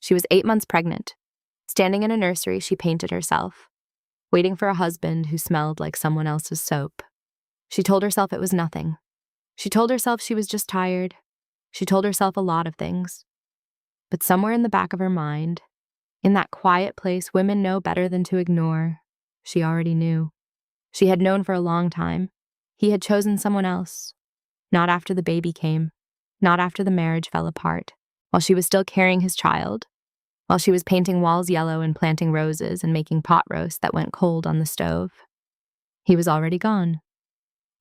She was 8 months pregnant. Standing in a nursery, she painted herself, waiting for a husband who smelled like someone else's soap. She told herself it was nothing. She told herself she was just tired. She told herself a lot of things. But somewhere in the back of her mind, in that quiet place women know better than to ignore, she already knew. She had known for a long time. He had chosen someone else. Not after the baby came. Not after the marriage fell apart. While she was still carrying his child. While she was painting walls yellow and planting roses and making pot roast that went cold on the stove. He was already gone.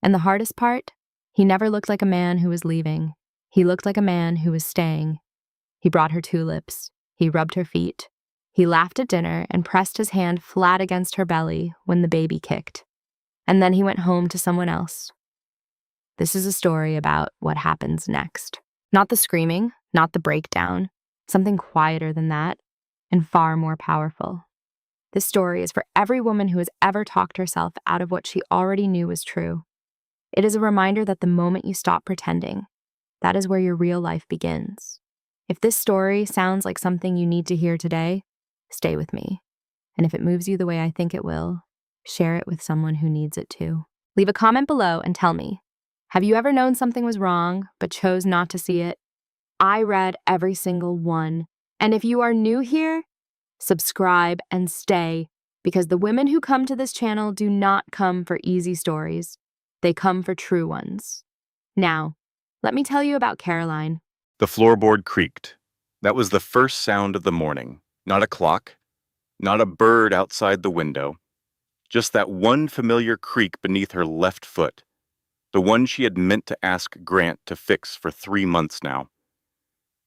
And the hardest part? He never looked like a man who was leaving. He looked like a man who was staying. He brought her tulips. He rubbed her feet. He laughed at dinner and pressed his hand flat against her belly when the baby kicked. And then he went home to someone else. This is a story about what happens next. Not the screaming, not the breakdown, something quieter than that, and far more powerful. This story is for every woman who has ever talked herself out of what she already knew was true. It is a reminder that the moment you stop pretending, that is where your real life begins. If this story sounds like something you need to hear today, stay with me. And if it moves you the way I think it will, share it with someone who needs it too. Leave a comment below and tell me, have you ever known something was wrong but chose not to see it? I read every single one. And if you are new here, subscribe and stay, because the women who come to this channel do not come for easy stories. They come for true ones. Now, let me tell you about Caroline. The floorboard creaked. That was the first sound of the morning. Not a clock, not a bird outside the window. Just that one familiar creak beneath her left foot. The one she had meant to ask Grant to fix for 3 months now.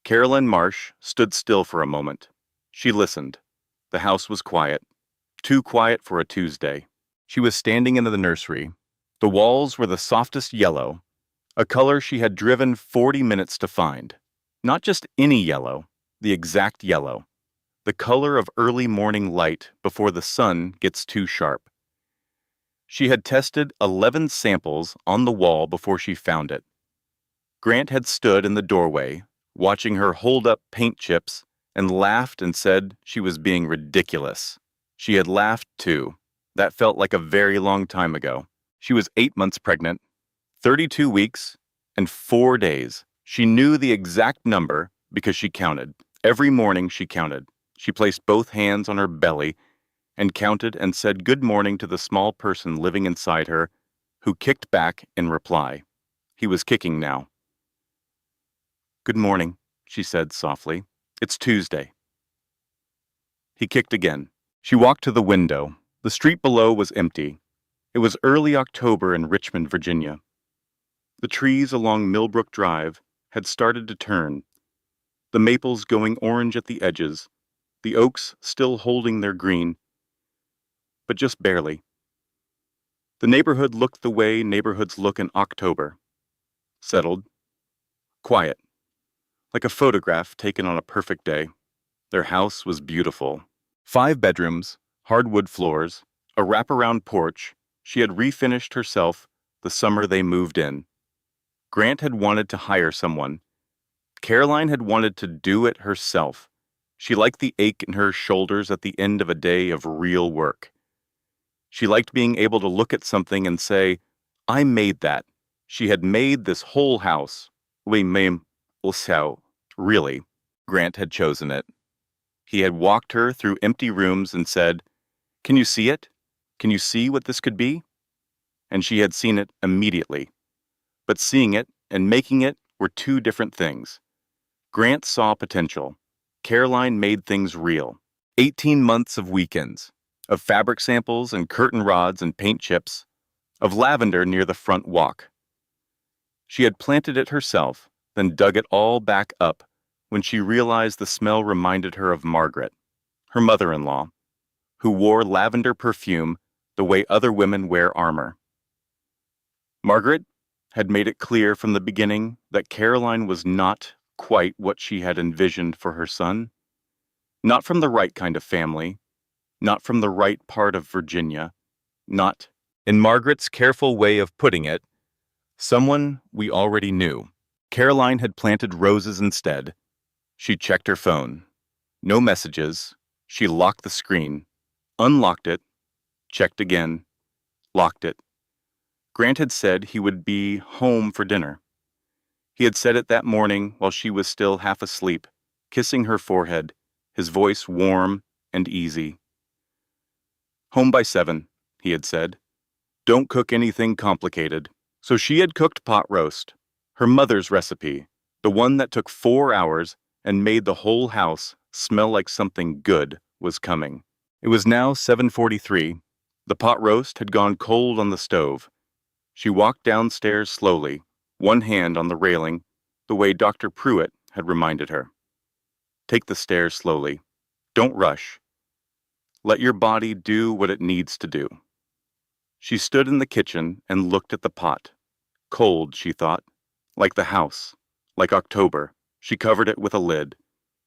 Caroline Marsh stood still for a moment. She listened. The house was quiet. Too quiet for a Tuesday. She was standing in the nursery. The walls were the softest yellow, a color she had driven 40 minutes to find. Not just any yellow, the exact yellow. The color of early morning light before the sun gets too sharp. She had tested 11 samples on the wall before she found it. Grant had stood in the doorway, watching her hold up paint chips, and laughed and said she was being ridiculous. She had laughed too. That felt like a very long time ago. She was 8 months pregnant, 32 weeks, and 4 days. She knew the exact number because she counted. Every morning she counted. She placed both hands on her belly and counted and said good morning to the small person living inside her, who kicked back in reply. He was kicking now. "Good morning," she said softly. "It's Tuesday." He kicked again. She walked to the window. The street below was empty. It was early October in Richmond, Virginia. The trees along Millbrook Drive had started to turn, the maples going orange at the edges, the oaks still holding their green, but just barely. The neighborhood looked the way neighborhoods look in October. Settled. Quiet. Like a photograph taken on a perfect day. Their house was beautiful. 5 bedrooms, hardwood floors, a wraparound porch. She had refinished herself the summer they moved in. Grant had wanted to hire someone. Caroline had wanted to do it herself. She liked the ache in her shoulders at the end of a day of real work. She liked being able to look at something and say, I made that. She had made this whole house. Oui, mais also, really, Grant had chosen it. He had walked her through empty rooms and said, Can you see it? Can you see what this could be? And she had seen it immediately. But seeing it and making it were 2 different things. Grant saw potential. Caroline made things real. 18 months of weekends, of fabric samples and curtain rods and paint chips, of lavender near the front walk. She had planted it herself, then dug it all back up when she realized the smell reminded her of Margaret, her mother-in-law, who wore lavender perfume the way other women wear armor. Margaret had made it clear from the beginning that Caroline was not quite what she had envisioned for her son. Not from the right kind of family, not from the right part of Virginia, not, in Margaret's careful way of putting it, someone we already knew. Caroline had planted roses instead. She checked her phone. No messages. She locked the screen, unlocked it, checked again, locked it. Grant had said he would be home for dinner. He had said it that morning while she was still half asleep, kissing her forehead, his voice warm and easy. Home by 7, he had said. Don't cook anything complicated. So she had cooked pot roast, her mother's recipe, the one that took 4 hours and made the whole house smell like something good was coming. It was now 7:43. The pot roast had gone cold on the stove. She walked downstairs slowly, one hand on the railing, the way Dr. Pruitt had reminded her. Take the stairs slowly. Don't rush. Let your body do what it needs to do. She stood in the kitchen and looked at the pot. Cold, she thought. Like the house. Like October. She covered it with a lid.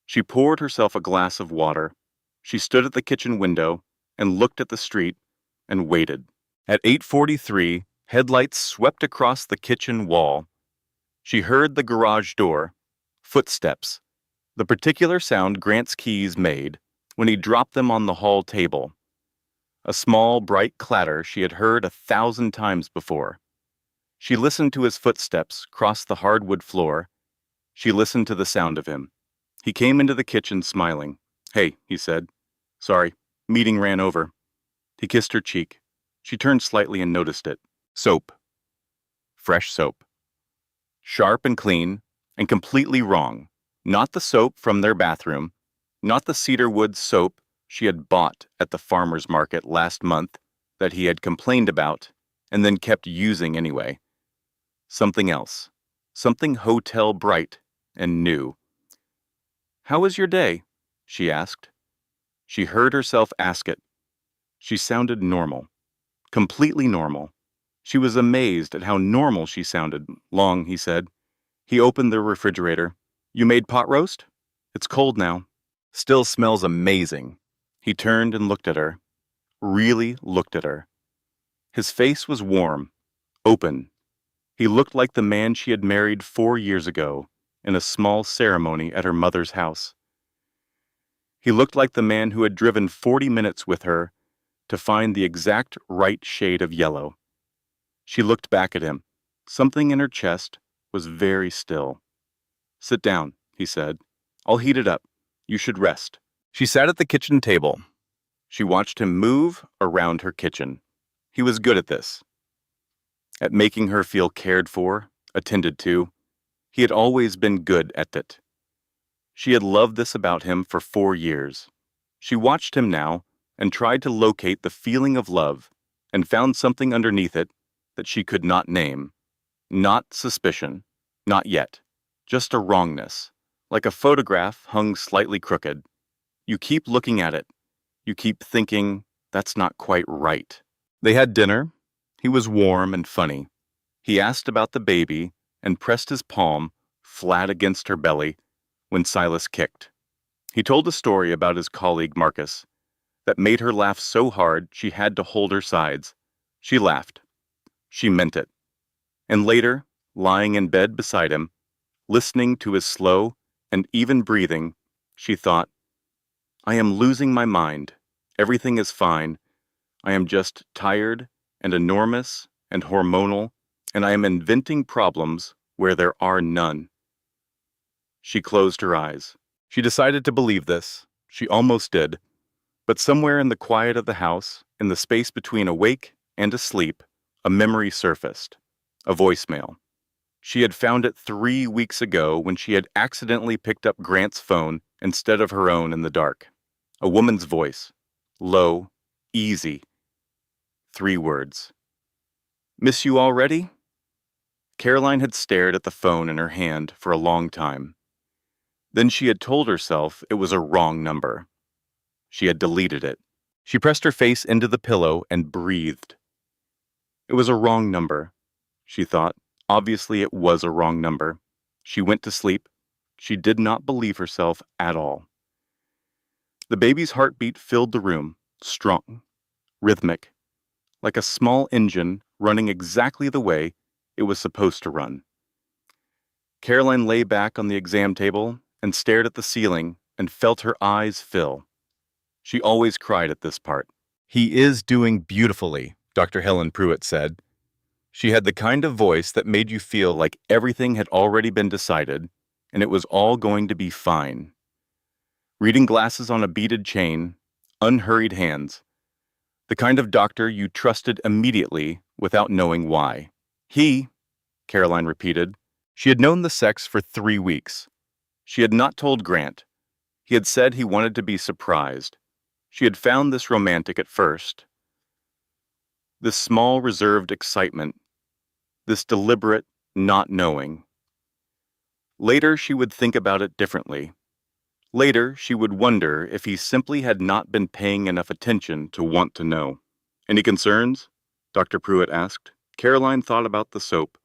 She poured herself a glass of water. She stood at the kitchen window and looked at the street and waited. At 8:43, headlights swept across the kitchen wall. She heard the garage door. Footsteps. The particular sound Grant's keys made when he dropped them on the hall table. A small, bright clatter she had heard 1,000 times before. She listened to his footsteps cross the hardwood floor. She listened to the sound of him. He came into the kitchen smiling. Hey, he said. Sorry, meeting ran over. He kissed her cheek. She turned slightly and noticed it. Soap. Fresh soap. Sharp and clean, and completely wrong. Not the soap from their bathroom, not the cedarwood soap she had bought at the farmer's market last month that he had complained about and then kept using anyway. Something else. Something hotel bright and new. How was your day? She asked. She heard herself ask it. She sounded normal. Completely normal. She was amazed at how normal she sounded. Long, he said. He opened the refrigerator. You made pot roast? It's cold now. Still smells amazing. He turned and looked at her. Really looked at her. His face was warm, open. He looked like the man she had married 4 years ago in a small ceremony at her mother's house. He looked like the man who had driven 40 minutes with her to find the exact right shade of yellow. She looked back at him. Something in her chest was very still. Sit down, he said. I'll heat it up. You should rest. She sat at the kitchen table. She watched him move around her kitchen. He was good at this. At making her feel cared for, attended to. He had always been good at it. She had loved this about him for 4 years. She watched him now and tried to locate the feeling of love and found something underneath it that she could not name. Not suspicion. Not yet. Just a wrongness. Like a photograph hung slightly crooked. You keep looking at it. You keep thinking, that's not quite right. They had dinner. He was warm and funny. He asked about the baby and pressed his palm flat against her belly when Silas kicked. He told a story about his colleague Marcus that made her laugh so hard she had to hold her sides. She laughed. She meant it. And later, lying in bed beside him, listening to his slow and even breathing, she thought, I am losing my mind. Everything is fine. I am just tired and enormous and hormonal, and I am inventing problems where there are none. She closed her eyes. She decided to believe this. She almost did. But somewhere in the quiet of the house, in the space between awake and asleep, a memory surfaced. A voicemail. She had found it 3 weeks ago when she had accidentally picked up Grant's phone instead of her own in the dark. A woman's voice. Low, easy. 3 words. Miss you already? Caroline had stared at the phone in her hand for a long time. Then she had told herself it was a wrong number. She had deleted it. She pressed her face into the pillow and breathed. It was a wrong number, she thought. Obviously, it was a wrong number. She went to sleep. She did not believe herself at all. The baby's heartbeat filled the room, strong, rhythmic, like a small engine running exactly the way it was supposed to run. Caroline lay back on the exam table and stared at the ceiling and felt her eyes fill. She always cried at this part. "He is doing beautifully," Dr. Helen Pruitt said. She had the kind of voice that made you feel like everything had already been decided and it was all going to be fine. Reading glasses on a beaded chain, unhurried hands. The kind of doctor you trusted immediately without knowing why. "He," Caroline repeated. She had known the sex for 3 weeks. She had not told Grant. He had said he wanted to be surprised. She had found this romantic at first. This small, reserved excitement. This deliberate not knowing. Later, she would think about it differently. Later, she would wonder if he simply had not been paying enough attention to want to know. "Any concerns?" Dr. Pruitt asked. Caroline thought about the soap,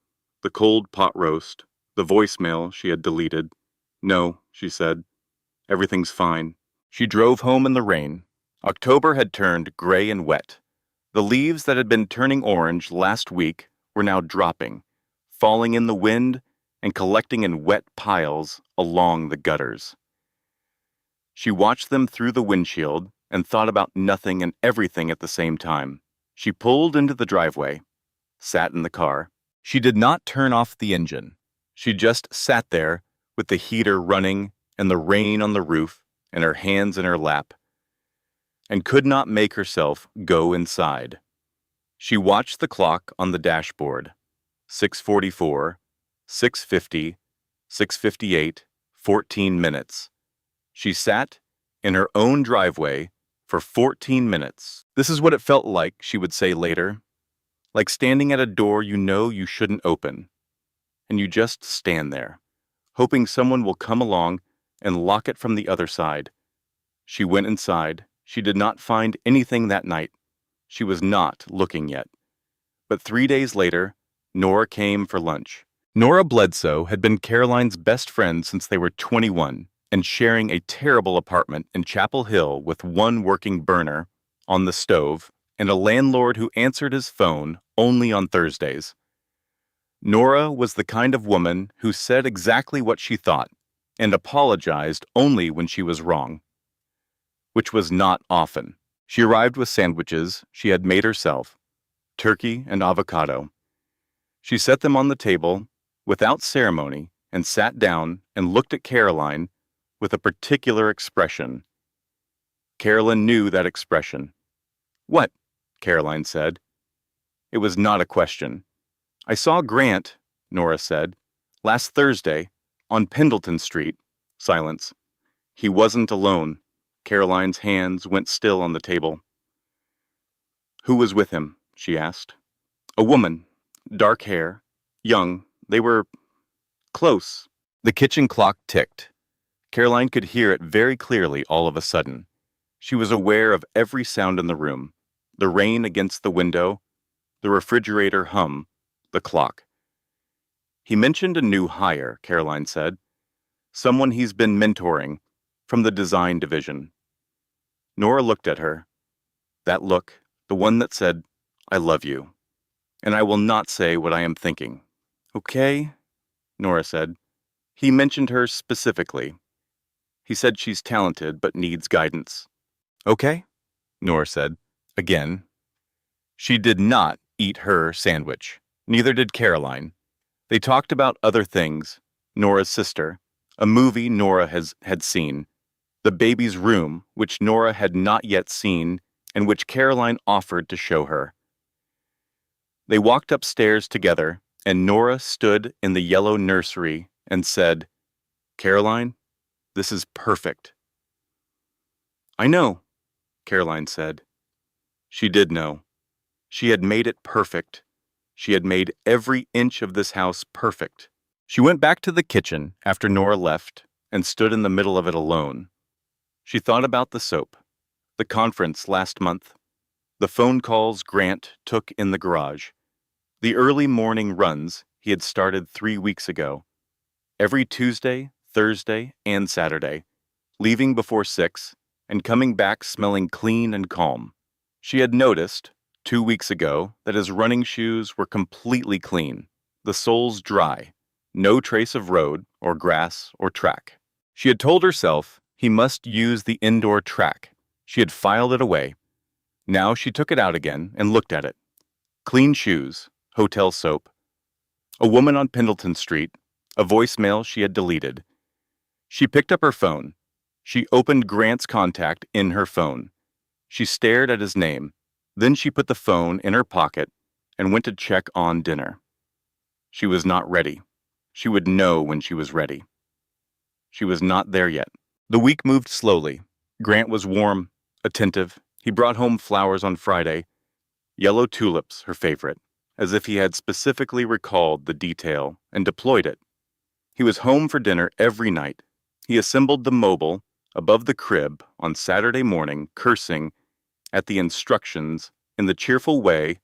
the cold pot roast, the voicemail she had deleted. "No," she said. "Everything's fine." She drove home in the rain. October had turned gray and wet. The leaves that had been turning orange last week were now dropping, falling in the wind and collecting in wet piles along the gutters. She watched them through the windshield and thought about nothing and everything at the same time. She pulled into the driveway, sat in the car. She did not turn off the engine. She just sat there with the heater running and the rain on the roof and her hands in her lap, and could not make herself go inside. She watched the clock on the dashboard. 6:44, 6:50, 6:58, 14 minutes. She sat in her own driveway for 14 minutes. "This is what it felt like," she would say later. "Like standing at a door you know you shouldn't open. And you just stand there, hoping someone will come along and lock it from the other side." She went inside. She did not find anything that night. She was not looking yet. But 3 days later, Nora came for lunch. Nora Bledsoe had been Caroline's best friend since they were 21 and sharing a terrible apartment in Chapel Hill with one working burner on the stove and a landlord who answered his phone only on Thursdays. Nora was the kind of woman who said exactly what she thought and apologized only when she was wrong, which was not often. She arrived with sandwiches she had made herself, turkey and avocado. She set them on the table without ceremony and sat down and looked at Caroline with a particular expression. Caroline knew that expression. "What?" Caroline said. It was not a question. "I saw Grant," Nora said, "last Thursday, on Pendleton Street." Silence. "He wasn't alone." Caroline's hands went still on the table. "Who was with him?" she asked. "A woman. Dark hair. Young. They were close." The kitchen clock ticked. Caroline could hear it very clearly all of a sudden. She was aware of every sound in the room. The rain against the window, the refrigerator hum, the clock. "He mentioned a new hire," Caroline said. "Someone he's been mentoring, from the design division." Nora looked at her. That look, the one that said, "I love you, and I will not say what I am thinking." "Okay," Nora said. "He mentioned her specifically. He said she's talented but needs guidance." "Okay," Nora said. Again. She did not eat her sandwich. Neither did Caroline. They talked about other things. Nora's sister, a movie Nora had seen, the baby's room, which Nora had not yet seen and which Caroline offered to show her. They walked upstairs together, and Nora stood in the yellow nursery and said, "Caroline, this is perfect." "I know," Caroline said. She did know. She had made it perfect. She had made every inch of this house perfect. She went back to the kitchen after Nora left and stood in the middle of it alone. She thought about the soap, the conference last month, the phone calls Grant took in the garage, the early morning runs he had started 3 weeks ago, every Tuesday, Thursday, and Saturday, leaving before 6 and coming back smelling clean and calm. She had noticed 2 weeks ago that his running shoes were completely clean, the soles dry, no trace of road or grass or track. She had told herself He must use the indoor track. She had filed it away. Now she took it out again and looked at it. Clean shoes, hotel soap, a woman on Pendleton Street, a voicemail she had deleted. She picked up her phone. She opened Grant's contact in her phone. She stared at his name. Then she put the phone in her pocket and went to check on dinner. She was not ready. She would know when she was ready. She was not there yet. The week moved slowly. Grant was warm, attentive. He brought home flowers on Friday, yellow tulips, her favorite, as if he had specifically recalled the detail and deployed it. He was home for dinner every night. He assembled the mobile above the crib on Saturday morning, cursing at the instructions in the cheerful way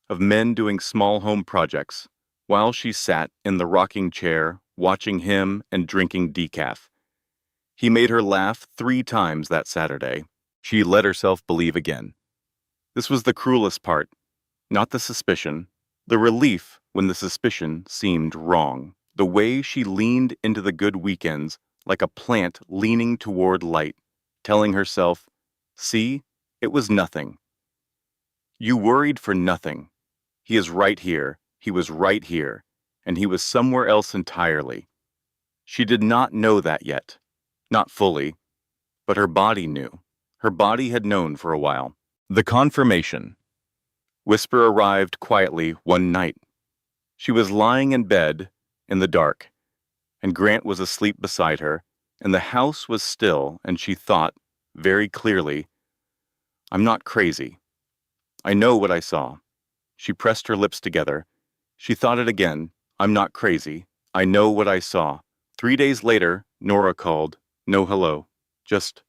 of men doing small home projects, while she sat in the rocking chair watching him and drinking decaf. He made her laugh 3 times that Saturday. She let herself believe again. This was the cruelest part, not the suspicion, the relief when the suspicion seemed wrong. The way she leaned into the good weekends like a plant leaning toward light, telling herself, "See, it was nothing. You worried for nothing. He is right here, he was right here, and he was somewhere else entirely." She did not know that yet, not fully, but her body knew. Her body had known for a while. The confirmation. Whisper arrived quietly one night. She was lying in bed in the dark, and Grant was asleep beside her, and the house was still, and she thought, very clearly, "I'm not crazy. I know what I saw." She pressed her lips together. She thought it again. "I'm not crazy. I know what I saw." 3 days later, Nora called. No hello. Just,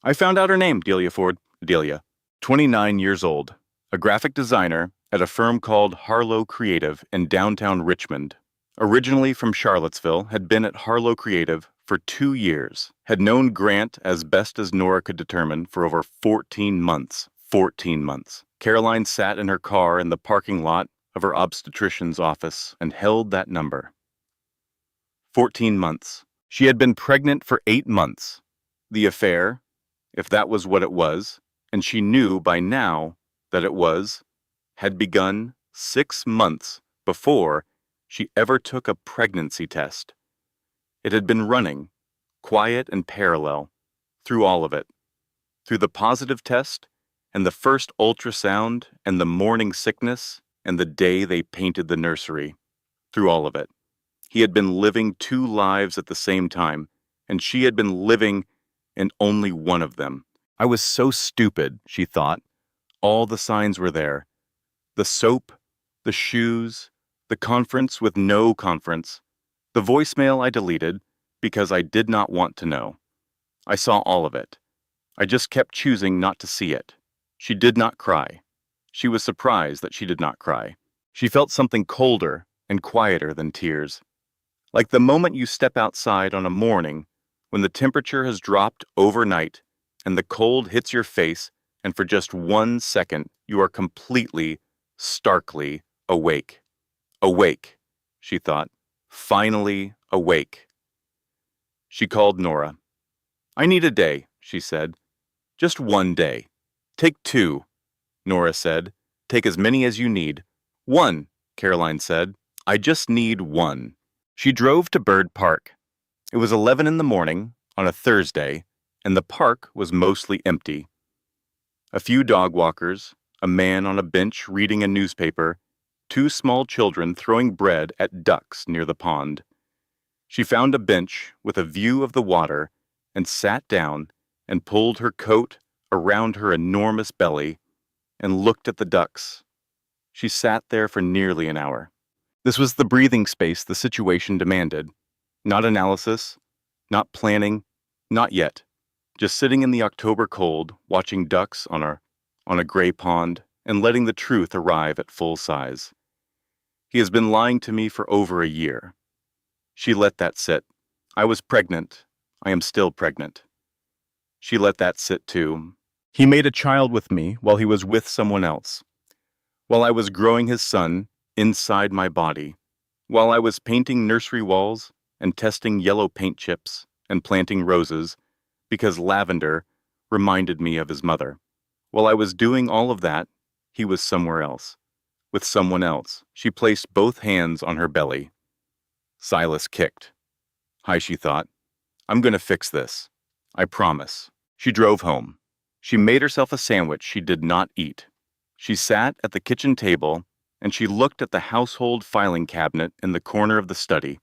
"I found out her name, Delia Ford." Delia, 29 years old, a graphic designer at a firm called Harlow Creative in downtown Richmond. Originally from Charlottesville, had been at Harlow Creative for 2 years, had known Grant as best as Nora could determine for over 14 months. 14 months. Caroline sat in her car in the parking lot of her obstetrician's office and held that number. 14 months. She had been pregnant for 8 months. The affair, if that was what it was, and she knew by now that it was, had begun 6 months before she ever took a pregnancy test. It had been running, quiet and parallel, through all of it. Through the positive test, and the first ultrasound, and the morning sickness, and the day they painted the nursery. Through all of it. He had been living 2 lives at the same time, and she had been living in only one of them. I was so stupid, she thought. All the signs were there. The soap, the shoes, the conference with no conference, the voicemail I deleted because I did not want to know. I saw all of it. I just kept choosing not to see it. She did not cry. She was surprised that she did not cry. She felt something colder and quieter than tears. Like the moment you step outside on a morning when the temperature has dropped overnight and the cold hits your face, and for just 1 second you are completely, starkly awake. Awake, she thought. Finally awake. She called Nora. "I need a day," she said. "Just 1 day. Take 2, Nora said. "Take as many as you need." "1, Caroline said. "I just need 1. She drove to Bird Park. It was 11 in the morning on a Thursday, and the park was mostly empty. A few dog walkers, a man on a bench reading a newspaper, 2 small children throwing bread at ducks near the pond. She found a bench with a view of the water and sat down and pulled her coat around her enormous belly and looked at the ducks. She sat there for nearly an hour. This was the breathing space the situation demanded. Not analysis, not planning, not yet. Just sitting in the October cold, watching ducks on a gray pond, and letting the truth arrive at full size. He has been lying to me for over a year. She let that sit. I was pregnant. I am still pregnant. She let that sit too. He made a child with me while he was with someone else. While I was growing his son inside my body. While I was painting nursery walls and testing yellow paint chips and planting roses, because lavender reminded me of his mother. While I was doing all of that, he was somewhere else, with someone else. She placed both hands on her belly. Silas kicked. Hi, she thought. I'm going to fix this. I promise. She drove home. She made herself a sandwich she did not eat. She sat at the kitchen table and she looked at the household filing cabinet in the corner of the study.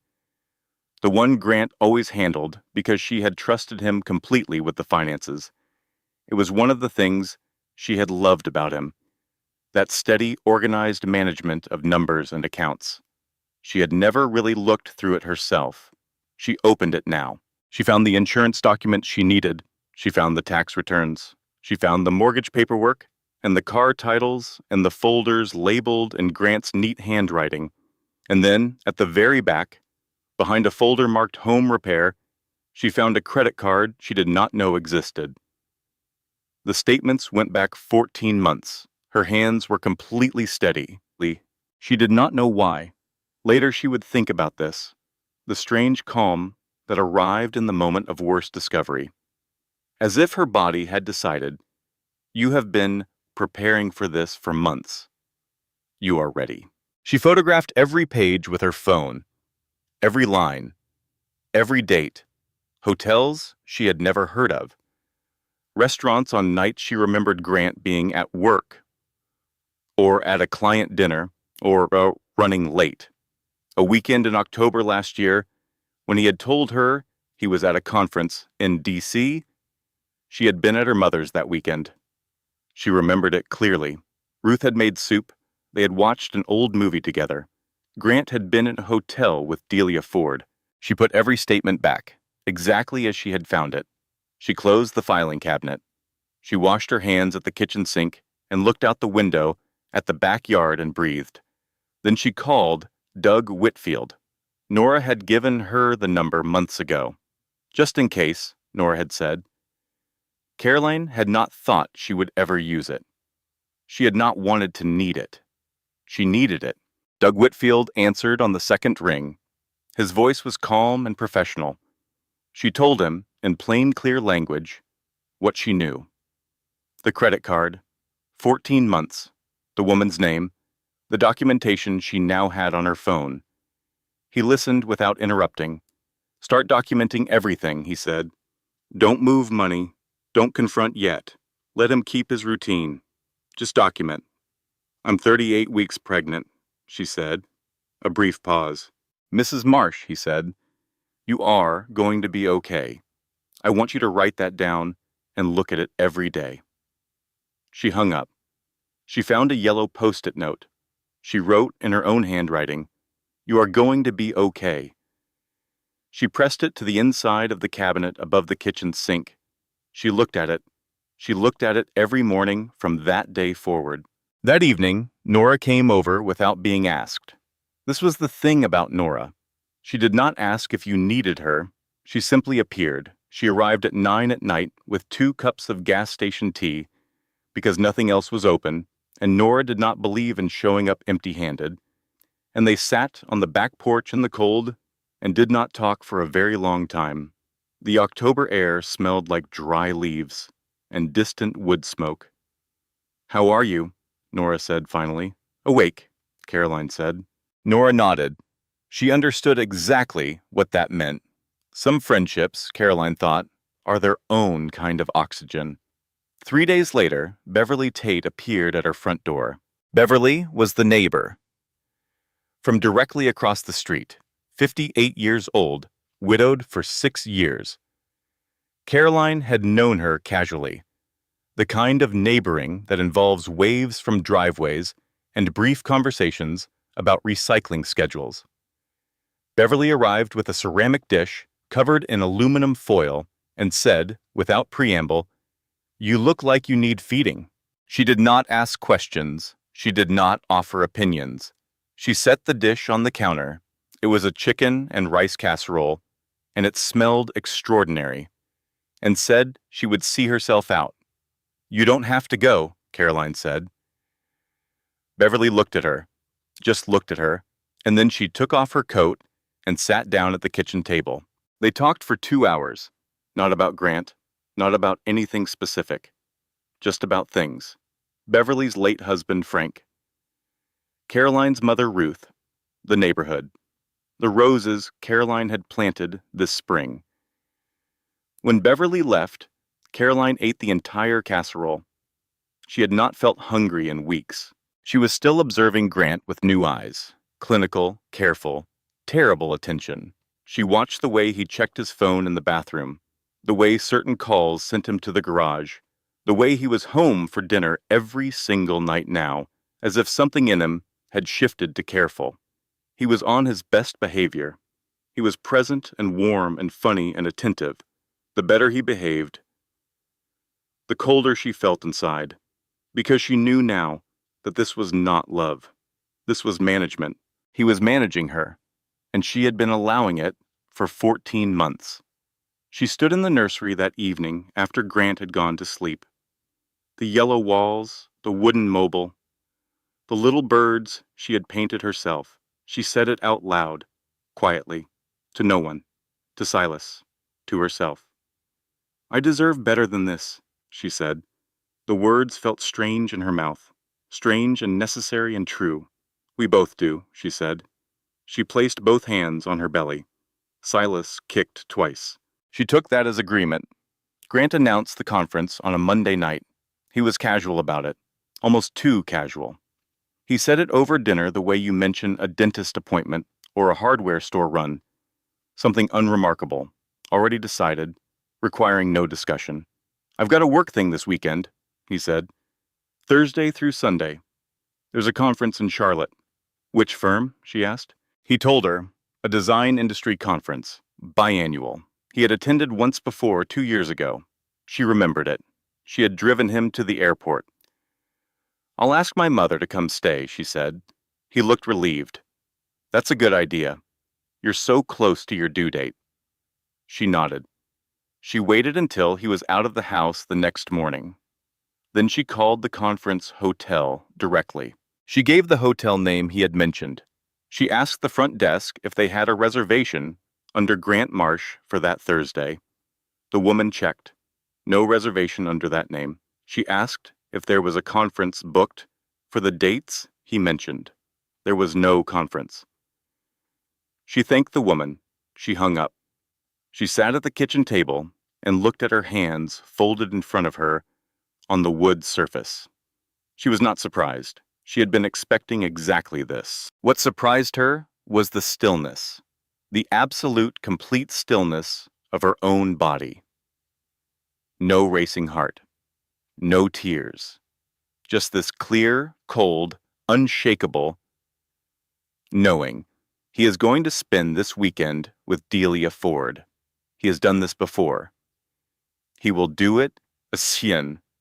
The one Grant always handled because she had trusted him completely with the finances. It was one of the things she had loved about him, that steady, organized management of numbers and accounts. She had never really looked through it herself. She opened it now. She found the insurance documents she needed. She found the tax returns. She found the mortgage paperwork and the car titles and the folders labeled in Grant's neat handwriting. And then, at the very back, behind a folder marked Home Repair, she found a credit card she did not know existed. The statements went back 14 months. Her hands were completely steady. She did not know why. Later she would think about this, the strange calm that arrived in the moment of worst discovery. As if her body had decided, you have been preparing for this for months. You are ready. She photographed every page with her phone, every line, every date, hotels she had never heard of, restaurants on nights she remembered Grant being at work, or at a client dinner, or running late. A weekend in October last year, when he had told her he was at a conference in D.C., she had been at her mother's that weekend. She remembered it clearly. Ruth had made soup. They had watched an old movie together. Grant had been in a hotel with Delia Ford. She put every statement back, exactly as she had found it. She closed the filing cabinet. She washed her hands at the kitchen sink and looked out the window at the backyard and breathed. Then she called Doug Whitfield. Nora had given her the number months ago. Just in case, Nora had said. Caroline had not thought she would ever use it. She had not wanted to need it. She needed it. Doug Whitfield answered on the second ring. His voice was calm and professional. She told him, in plain, clear language, what she knew. The credit card, 14 months, the woman's name, the documentation she now had on her phone. He listened without interrupting. Start documenting everything, he said. Don't move money. Don't confront yet. Let him keep his routine. Just document. I'm 38 weeks pregnant, she said. A brief pause. Mrs. Marsh, he said, you are going to be okay. I want you to write that down and look at it every day. She hung up. She found a yellow post-it note. She wrote in her own handwriting, you are going to be okay. She pressed it to the inside of the cabinet above the kitchen sink. She looked at it. She looked at it every morning from that day forward. That evening, Nora came over without being asked. This was the thing about Nora. She did not ask if you needed her. She simply appeared. She arrived at 9 at night with 2 cups of gas station tea because nothing else was open, and Nora did not believe in showing up empty-handed. And they sat on the back porch in the cold and did not talk for a very long time. The October air smelled like dry leaves and distant wood smoke. How are you? Nora said finally. Awake, Caroline said. Nora nodded. She understood exactly what that meant. Some friendships, Caroline thought, are their own kind of oxygen. 3 days later, Beverly Tate appeared at her front door. Beverly was the neighbor. From directly across the street, 58 years old, widowed for 6 years. Caroline had known her casually. The kind of neighboring that involves waves from driveways and brief conversations about recycling schedules. Beverly arrived with a ceramic dish covered in aluminum foil and said, without preamble, "You look like you need feeding." She did not ask questions. She did not offer opinions. She set the dish on the counter. It was a chicken and rice casserole, and it smelled extraordinary, and said she would see herself out. You don't have to go, Caroline said. Beverly looked at her, just looked at her, and then she took off her coat and sat down at the kitchen table. They talked for 2 hours, not about Grant, not about anything specific, just about things. Beverly's late husband, Frank. Caroline's mother, Ruth. The neighborhood. The roses Caroline had planted this spring. When Beverly left, Caroline ate the entire casserole. She had not felt hungry in weeks. She was still observing Grant with new eyes, clinical, careful, terrible attention. She watched the way he checked his phone in the bathroom, the way certain calls sent him to the garage, the way he was home for dinner every single night now, as if something in him had shifted to careful. He was on his best behavior. He was present and warm and funny and attentive. The better he behaved, the colder she felt inside, because she knew now that this was not love. This was management. He was managing her, and she had been allowing it for 14 months. She stood in the nursery that evening after Grant had gone to sleep. The yellow walls, the wooden mobile, the little birds she had painted herself. She said it out loud, quietly, to no one, to Silas, to herself. "I deserve better than this," she said. The words felt strange in her mouth, strange and necessary and true. "We both do," she said. She placed both hands on her belly. Silas kicked twice. She took that as agreement. Grant announced the conference on a Monday night. He was casual about it, almost too casual. He said it over dinner the way you mention a dentist appointment or a hardware store run. Something unremarkable, already decided, requiring no discussion. "I've got a work thing this weekend," he said. "Thursday through Sunday. There's a conference in Charlotte." "Which firm?" she asked. He told her, a design industry conference, biannual. He had attended once before 2 years ago. She remembered it. She had driven him to the airport. "I'll ask my mother to come stay," she said. He looked relieved. "That's a good idea. You're so close to your due date." She nodded. She waited until he was out of the house the next morning. Then she called the conference hotel directly. She gave the hotel name he had mentioned. She asked the front desk if they had a reservation under Grant Marsh for that Thursday. The woman checked. No reservation under that name. She asked if there was a conference booked for the dates he mentioned. There was no conference. She thanked the woman. She hung up. She sat at the kitchen table and looked at her hands folded in front of her on the wood surface. She was not surprised. She had been expecting exactly this. What surprised her was the stillness, the absolute, complete stillness of her own body. No racing heart, no tears, just this clear, cold, unshakable knowing. He is going to spend this weekend with Delia Ford. He has done this before. He will do it,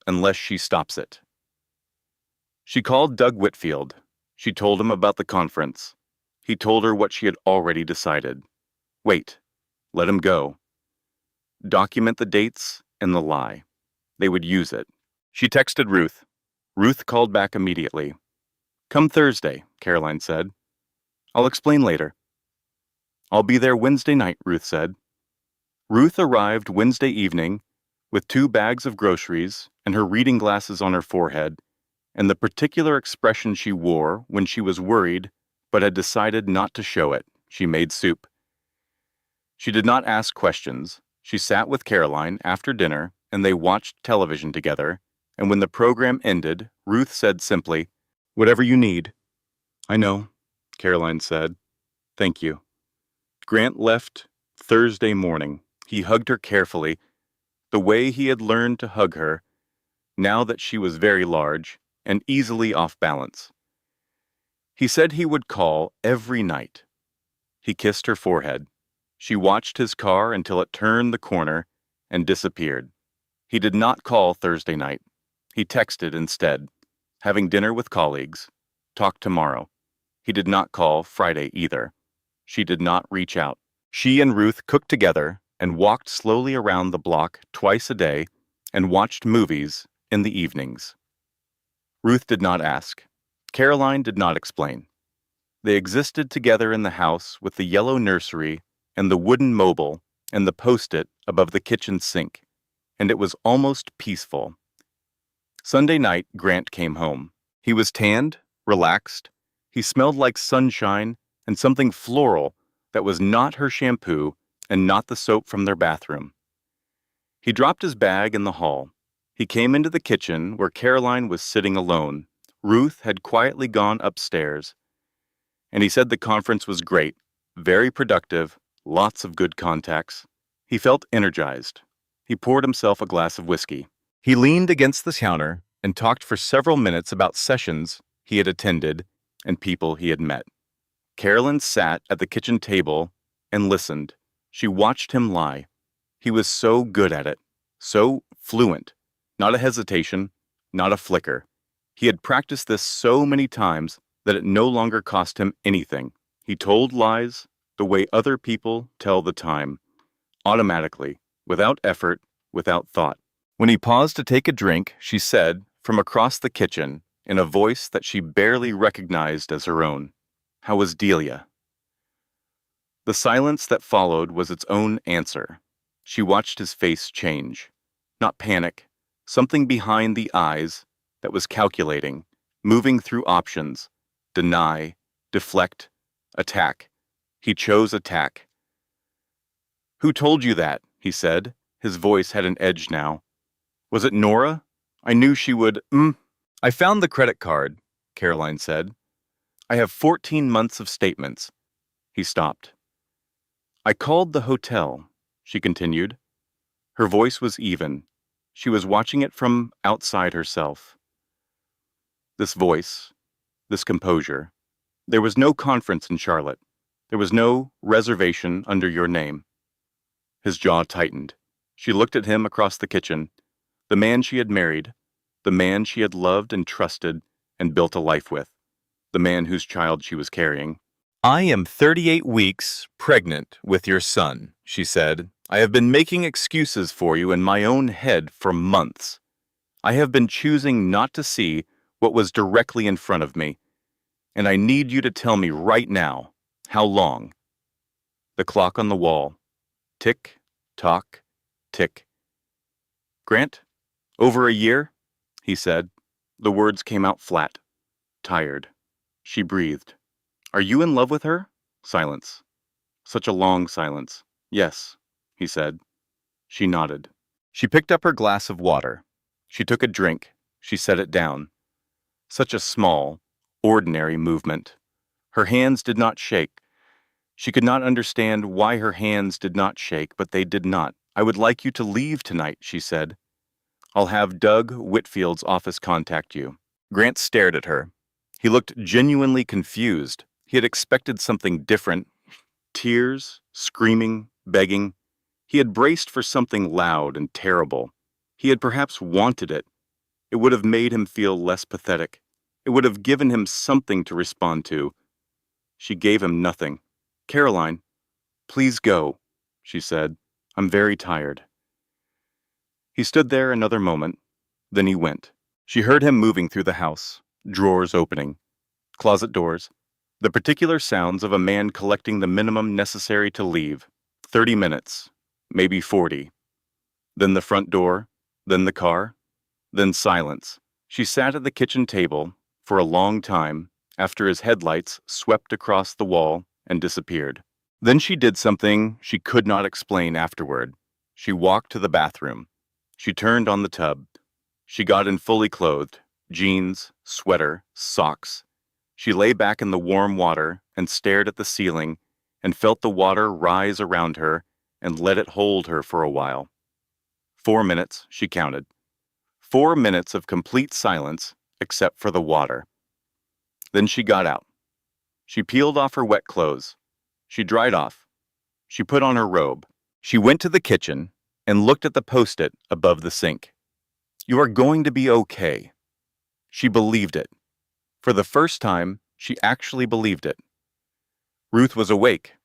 unless she stops it. She called Doug Whitfield. She told him about the conference. He told her what she had already decided. Wait. Let him go. Document the dates and the lie. They would use it. She texted Ruth. Ruth called back immediately. "Come Thursday," Caroline said. "I'll explain later." "I'll be there Wednesday night," Ruth said. Ruth arrived Wednesday evening with 2 bags of groceries and her reading glasses on her forehead, and the particular expression she wore when she was worried but had decided not to show it. She made soup. She did not ask questions. She sat with Caroline after dinner, and they watched television together, and when the program ended, Ruth said simply, "Whatever you need." "I know," Caroline said. "Thank you." Grant left Thursday morning. He hugged her carefully, the way he had learned to hug her, now that she was very large and easily off balance. He said he would call every night. He kissed her forehead. She watched his car until it turned the corner and disappeared. He did not call Thursday night. He texted instead, having dinner with colleagues. Talk tomorrow. He did not call Friday either. She did not reach out. She and Ruth cooked together and walked slowly around the block twice a day and watched movies in the evenings. Ruth did not ask. Caroline did not explain. They existed together in the house with the yellow nursery and the wooden mobile and the post-it above the kitchen sink. and it was almost peaceful. Sunday night, Grant came home. He was tanned, relaxed. He smelled like sunshine and something floral that was not her shampoo and not the soap from their bathroom. He dropped his bag in the hall. He came into the kitchen where Caroline was sitting alone. Ruth had quietly gone upstairs. And he said the conference was great, very productive, lots of good contacts. He felt energized. He poured himself a glass of whiskey. He leaned against the counter and talked for several minutes about sessions he had attended and people he had met. Carolyn sat at the kitchen table and listened. She watched him lie. He was so good at it, so fluent. Not a hesitation, not a flicker. He had practiced this so many times that it no longer cost him anything. He told lies the way other people tell the time, automatically, without effort, without thought. When he paused to take a drink, she said, from across the kitchen, in a voice that she barely recognized as her own, "How was Delia?" The silence that followed was its own answer. She watched his face change. Not panic, something behind the eyes that was calculating, moving through options. Deny, deflect, attack. He chose attack. "Who told you that?" he said. His voice had an edge now. "Was it Nora? I knew she would, I found the credit card," Caroline said. "I have 14 months of statements." He stopped. "I called the hotel," she continued. Her voice was even. She was watching it from outside herself. This voice, this composure. There was no conference in Charlotte. There was no reservation under your name. His jaw tightened. She looked at him across the kitchen. The man she had married, the man she had loved and trusted and built a life with, the man whose child she was carrying. "I am 38 weeks pregnant with your son," she said. "I have been making excuses for you in my own head for months. I have been choosing not to see what was directly in front of me. And I need you to tell me right now, how long?" The clock on the wall. Tick, tock, tick. "Grant, over a year?" he said. The words came out flat, tired. She breathed. "Are you in love with her?" Silence. Such a long silence. "Yes," he said. She nodded. She picked up her glass of water. She took a drink. She set it down. Such a small, ordinary movement. Her hands did not shake. She could not understand why her hands did not shake, but they did not. "I would like you to leave tonight," she said. "I'll have Doug Whitfield's office contact you." Grant stared at her. He looked genuinely confused. He had expected something different. Tears, screaming, begging. He had braced for something loud and terrible. He had perhaps wanted it. It would have made him feel less pathetic. It would have given him something to respond to. She gave him nothing. "Caroline, please go," she said. "I'm very tired." He stood there another moment. Then he went. She heard him moving through the house, drawers opening, closet doors, the particular sounds of a man collecting the minimum necessary to leave. 30 minutes, maybe 40. Then the front door, then the car, then silence. She sat at the kitchen table for a long time after his headlights swept across the wall and disappeared. Then she did something she could not explain afterward. She walked to the bathroom. She turned on the tub. She got in fully clothed, jeans, sweater, socks. She lay back in the warm water and stared at the ceiling and felt the water rise around her and let it hold her for a while. 4 minutes, she counted. 4 minutes of complete silence except for the water. Then she got out. She peeled off her wet clothes. She dried off. She put on her robe. She went to the kitchen and looked at the post-it above the sink. "You are going to be okay." She believed it. For the first time, she actually believed it. Ruth was awake.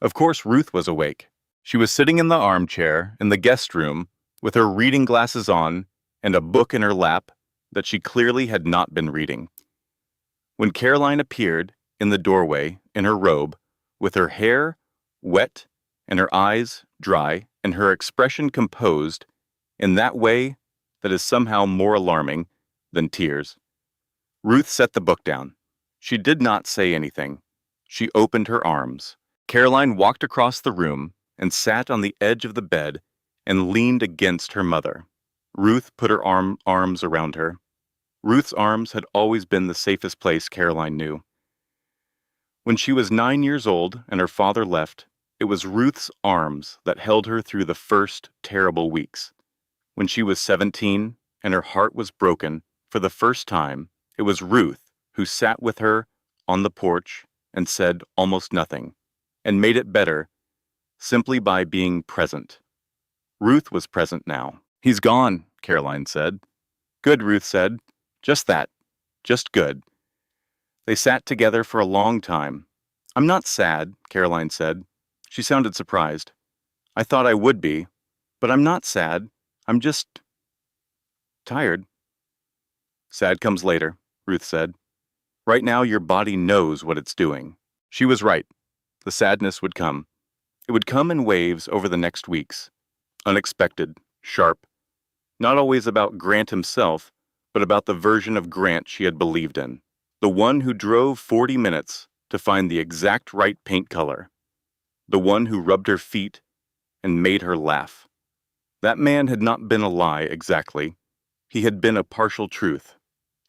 Of course, Ruth was awake. She was sitting in the armchair in the guest room with her reading glasses on and a book in her lap that she clearly had not been reading. When Caroline appeared in the doorway in her robe, with her hair wet and her eyes dry and her expression composed, in that way that is somehow more alarming than tears. Ruth set the book down. She did not say anything. She opened her arms. Caroline walked across the room and sat on the edge of the bed and leaned against her mother. Ruth put her arms around her. Ruth's arms had always been the safest place Caroline knew. When she was 9 years old and her father left, it was Ruth's arms that held her through the first terrible weeks. When she was 17 and her heart was broken for the first time, it was Ruth who sat with her on the porch and said almost nothing, and made it better simply by being present. Ruth was present now. "He's gone," Caroline said. "Good," Ruth said. "Just that. Just good." They sat together for a long time. "I'm not sad," Caroline said. She sounded surprised. "I thought I would be, but I'm not sad. I'm just tired." "Sad comes later," Ruth said. "Right now your body knows what it's doing." She was right. The sadness would come. It would come in waves over the next weeks. Unexpected, sharp, not always about Grant himself, but about the version of Grant she had believed in. The one who drove 40 minutes to find the exact right paint color. The one who rubbed her feet and made her laugh. That man had not been a lie exactly. He had been a partial truth.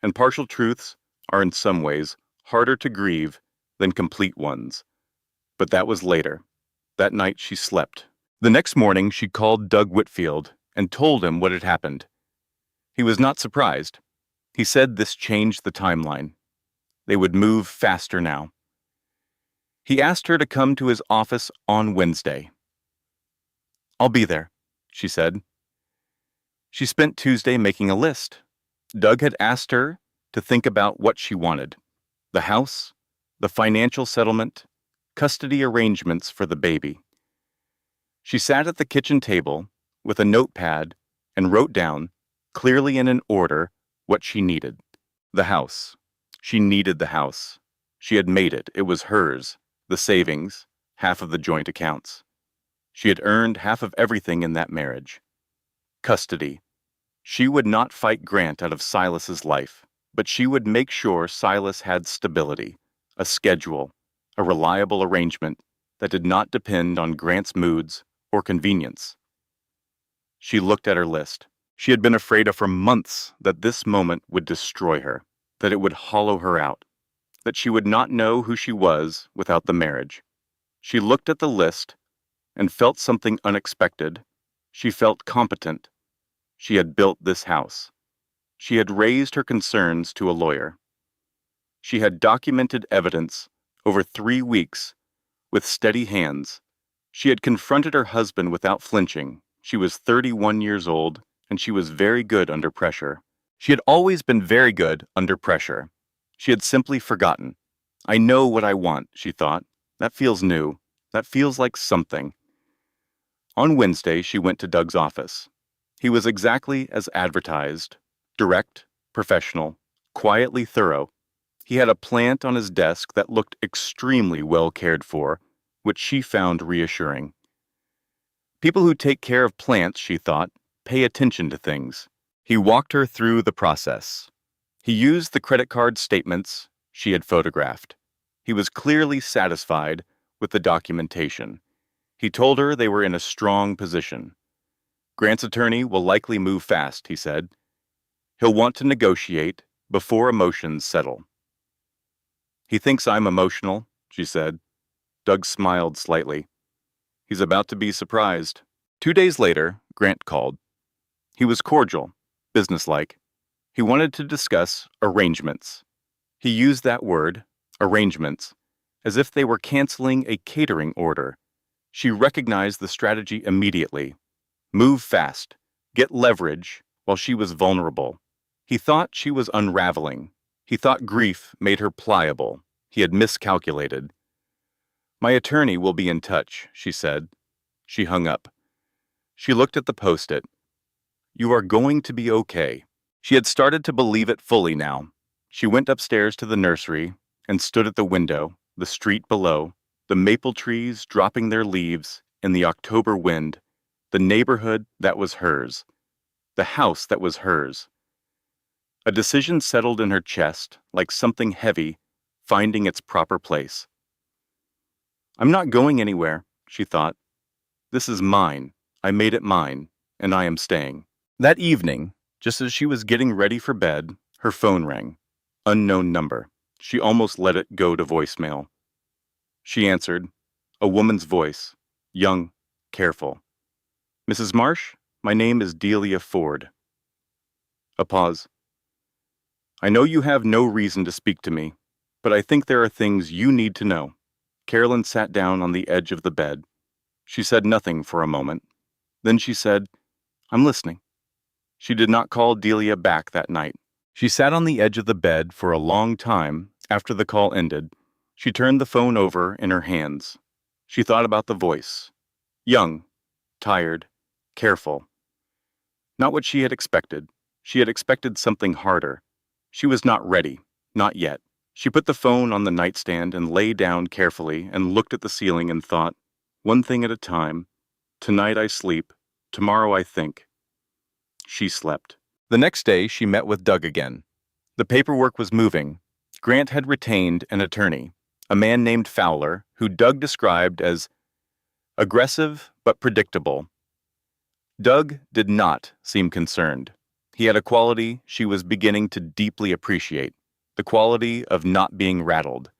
And partial truths are in some ways harder to grieve than complete ones. But that was later. That night she slept. The next morning she called Doug Whitfield and told him what had happened. He was not surprised. He said this changed the timeline. They would move faster now. He asked her to come to his office on Wednesday. "I'll be there," she said. She spent Tuesday making a list. Doug had asked her to think about what she wanted: the house, the financial settlement, custody arrangements for the baby. She sat at the kitchen table with a notepad and wrote down, clearly and in order, what she needed. The house. She needed the house. She had made it. It was hers. The savings, half of the joint accounts. She had earned half of everything in that marriage. Custody. She would not fight Grant out of Silas's life, but she would make sure Silas had stability, a schedule, a reliable arrangement that did not depend on Grant's moods or convenience. She looked at her list. She had been afraid for months that this moment would destroy her, that it would hollow her out, that she would not know who she was without the marriage. She looked at the list and felt something unexpected. She felt competent. She had built this house. She had raised her concerns to a lawyer. She had documented evidence over 3 weeks with steady hands. She had confronted her husband without flinching. She was 31 years old, and she was very good under pressure. She had always been very good under pressure. She had simply forgotten. "I know what I want," she thought. "That feels new. That feels like something." On Wednesday, she went to Doug's office. He was exactly as advertised: direct, professional, quietly thorough. He had a plant on his desk that looked extremely well cared for, which she found reassuring. People who take care of plants, she thought, pay attention to things. He walked her through the process. He used the credit card statements she had photographed. He was clearly satisfied with the documentation. He told her they were in a strong position. "Grant's attorney will likely move fast," he said. "He'll want to negotiate before emotions settle." "He thinks I'm emotional," she said. Doug smiled slightly. He's about to be surprised. 2 days later, Grant called. He was cordial, businesslike. He wanted to discuss arrangements. He used that word, arrangements, as if they were canceling a catering order. She recognized the strategy immediately. Move fast, get leverage while she was vulnerable. He thought she was unraveling. He thought grief made her pliable. He had miscalculated. "My attorney will be in touch," she said. She hung up. She looked at the post-it. "You are going to be okay." She had started to believe it fully now. She went upstairs to the nursery and stood at the window, the street below, the maple trees dropping their leaves in the October wind, the neighborhood that was hers. the house that was hers. A decision settled in her chest, like something heavy, finding its proper place. I'm not going anywhere, she thought. This is mine. I made it mine, and I am staying. That evening, just as she was getting ready for bed, her phone rang. Unknown number. She almost let it go to voicemail. She answered, a woman's voice, young, careful. Mrs. Marsh, my name is Delia Ford. A pause. I know you have no reason to speak to me, but I think there are things you need to know. Carolyn sat down on the edge of the bed. She said nothing for a moment. Then she said, I'm listening. She did not call Delia back that night. She sat on the edge of the bed for a long time after the call ended. She turned the phone over in her hands. She thought about the voice. Young, tired, careful. Not what she had expected. She had expected something harder. She was not ready, not yet. She put the phone on the nightstand and lay down carefully and looked at the ceiling and thought, one thing at a time. Tonight I sleep, tomorrow I think. She slept. The next day, she met with Doug again. The paperwork was moving. Grant had retained an attorney, a man named Fowler, who Doug described as aggressive but predictable. Doug did not seem concerned. He had a quality she was beginning to deeply appreciate, the quality of not being rattled.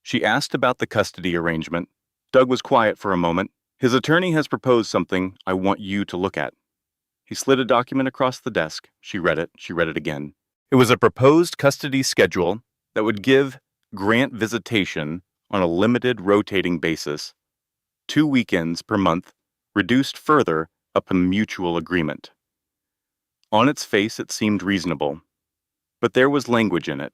She asked about the custody arrangement. Doug was quiet for a moment. His attorney has proposed something I want you to look at. He slid a document across the desk. She read it again. It was a proposed custody schedule that would give Grant visitation on a limited rotating basis, 2 weekends per month, reduced further upon mutual agreement. On its face, it seemed reasonable, but there was language in it.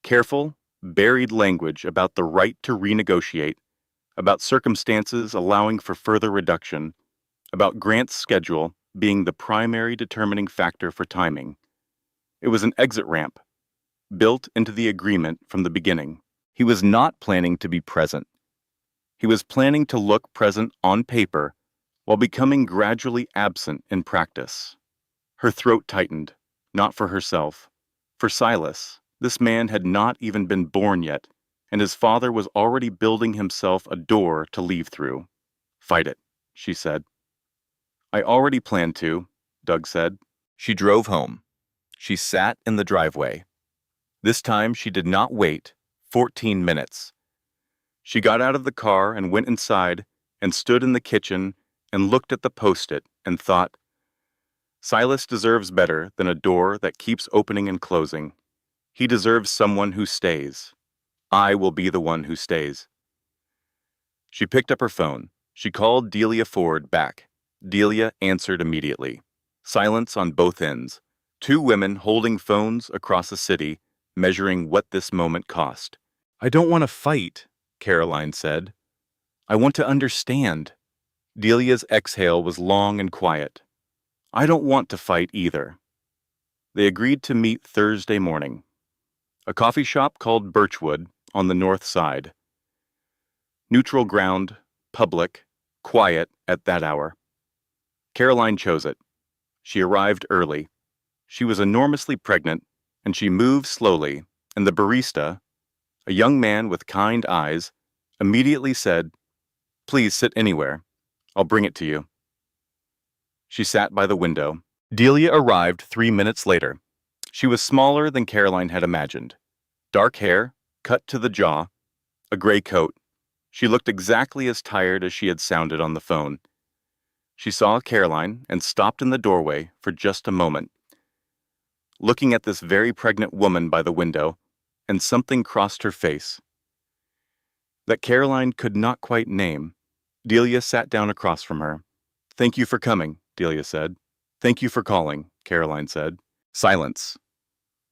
Careful, buried language about the right to renegotiate, about circumstances allowing for further reduction, about Grant's schedule being the primary determining factor for timing. It was an exit ramp, built into the agreement from the beginning. He was not planning to be present. He was planning to look present on paper while becoming gradually absent in practice. Her throat tightened, not for herself. For Silas, this man had not even been born yet, and his father was already building himself a door to leave through. Fight it, she said. I already planned to, Doug said. She drove home. She sat in the driveway. This time she did not wait 14 minutes. She got out of the car and went inside and stood in the kitchen and looked at the post-it and thought, Silas deserves better than a door that keeps opening and closing. He deserves someone who stays. I will be the one who stays. She picked up her phone. She called Delia Ford back. Delia answered immediately. Silence on both ends. 2 women holding phones across a city, measuring what this moment cost. I don't want to fight, Caroline said. I want to understand. Delia's exhale was long and quiet. I don't want to fight either. They agreed to meet Thursday morning. A coffee shop called Birchwood on the north side. Neutral ground, public, quiet at that hour. Caroline chose it. She arrived early. She was enormously pregnant, and she moved slowly, and the barista, a young man with kind eyes, immediately said, Please sit anywhere. I'll bring it to you. She sat by the window. Delia arrived 3 minutes later. She was smaller than Caroline had imagined. Dark hair, cut to the jaw, a gray coat. She looked exactly as tired as she had sounded on the phone. She saw Caroline and stopped in the doorway for just a moment, looking at this very pregnant woman by the window, and something crossed her face that Caroline could not quite name. Delia sat down across from her. Thank you for coming, Delia said. Thank you for calling, Caroline said. Silence.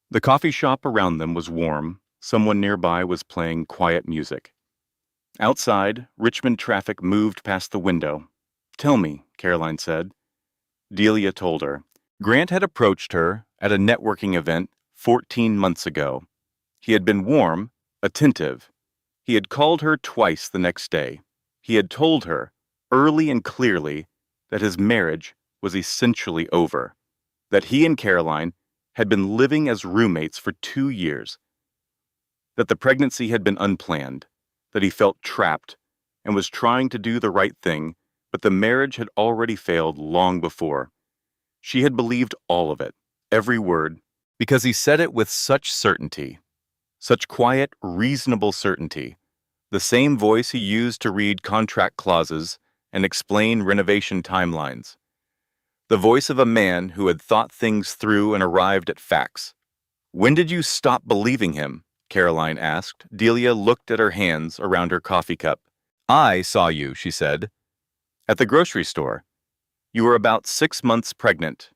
The coffee shop around them was warm. Someone nearby was playing quiet music. Outside, Richmond traffic moved past the window. Tell me, Caroline said. Delia told her. Grant had approached her at a networking event 14 months ago. He had been warm, attentive. He had called her twice the next day. He had told her, early and clearly, that his marriage was essentially over. that he and Caroline had been living as roommates for 2 years, that the pregnancy had been unplanned, that he felt trapped and was trying to do the right thing, but the marriage had already failed long before. She had believed all of it, every word, because he said it with such certainty, such quiet, reasonable certainty, the same voice he used to read contract clauses and explain renovation timelines. The voice of a man who had thought things through and arrived at facts. "When did you stop believing him?" Caroline asked. Delia looked at her hands around her coffee cup. "I saw you," she said. "At the grocery store. You were about 6 months pregnant.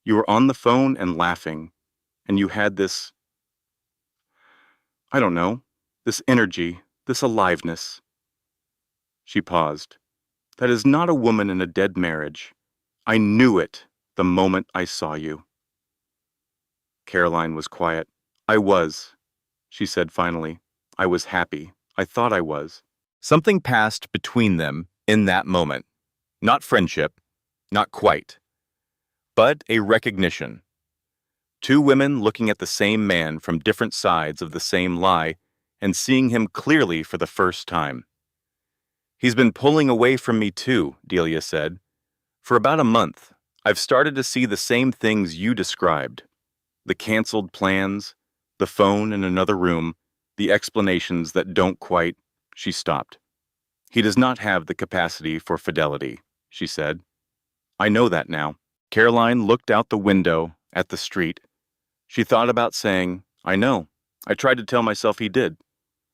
You were on the phone and laughing, and you had this, I don't know, this energy, this aliveness." She paused. "That is not a woman in a dead marriage. I knew it the moment I saw you." Caroline was quiet. "I was," she said finally. "I was happy. I thought I was." Something passed between them in that moment. Not friendship, not quite, but a recognition. Two women looking at the same man from different sides of the same lie and seeing him clearly for the first time. "He's been pulling away from me too," Delia said. "For about a month, I've started to see the same things you described. The canceled plans, the phone in another room, the explanations that don't quite—" She stopped. "He does not have the capacity for fidelity," she said. "I know that now." Caroline looked out the window at the street. She thought about saying, "I know. I tried to tell myself he did."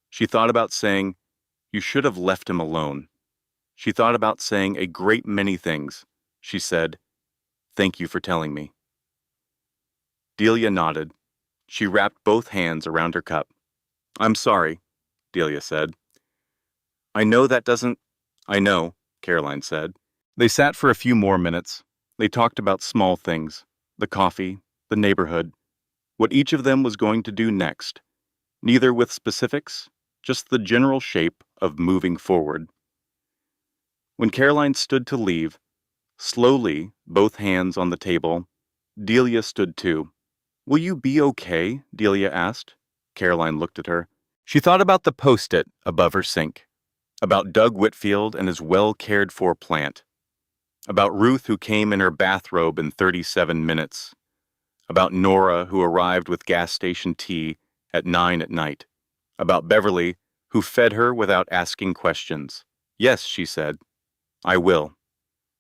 She thought about saying, "You should have left him alone." She thought about saying a great many things. She said, "Thank you for telling me." Delia nodded. She wrapped both hands around her cup. "I'm sorry," Delia said. "I know that doesn't—" "I know," Caroline said. They sat for a few more minutes. They talked about small things, the coffee, the neighborhood, what each of them was going to do next, neither with specifics, just the general shape of moving forward. When Caroline stood to leave, slowly, both hands on the table, Delia stood too. "Will you be okay?" Delia asked. Caroline looked at her. She thought about the post-it above her sink, about Doug Whitfield and his well-cared-for plant, about Ruth who came in her bathrobe in 37 minutes, about Nora who arrived with gas station tea at 9 at night, about Beverly who fed her without asking questions. "Yes," she said, "I will."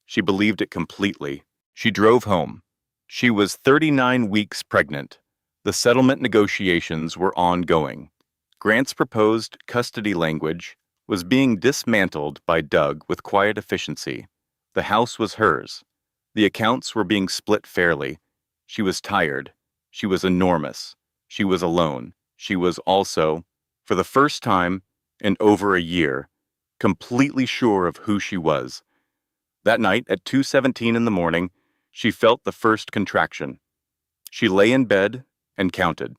She believed it completely. She drove home. She was 39 weeks pregnant. The settlement negotiations were ongoing. Grant's proposed custody language was being dismantled by Doug with quiet efficiency. The house was hers. The accounts were being split fairly. She was tired. She was enormous. She was alone. She was also, for the first time in over a year, completely sure of who she was. That night at 2:17 in the morning, she felt the first contraction. She lay in bed and counted.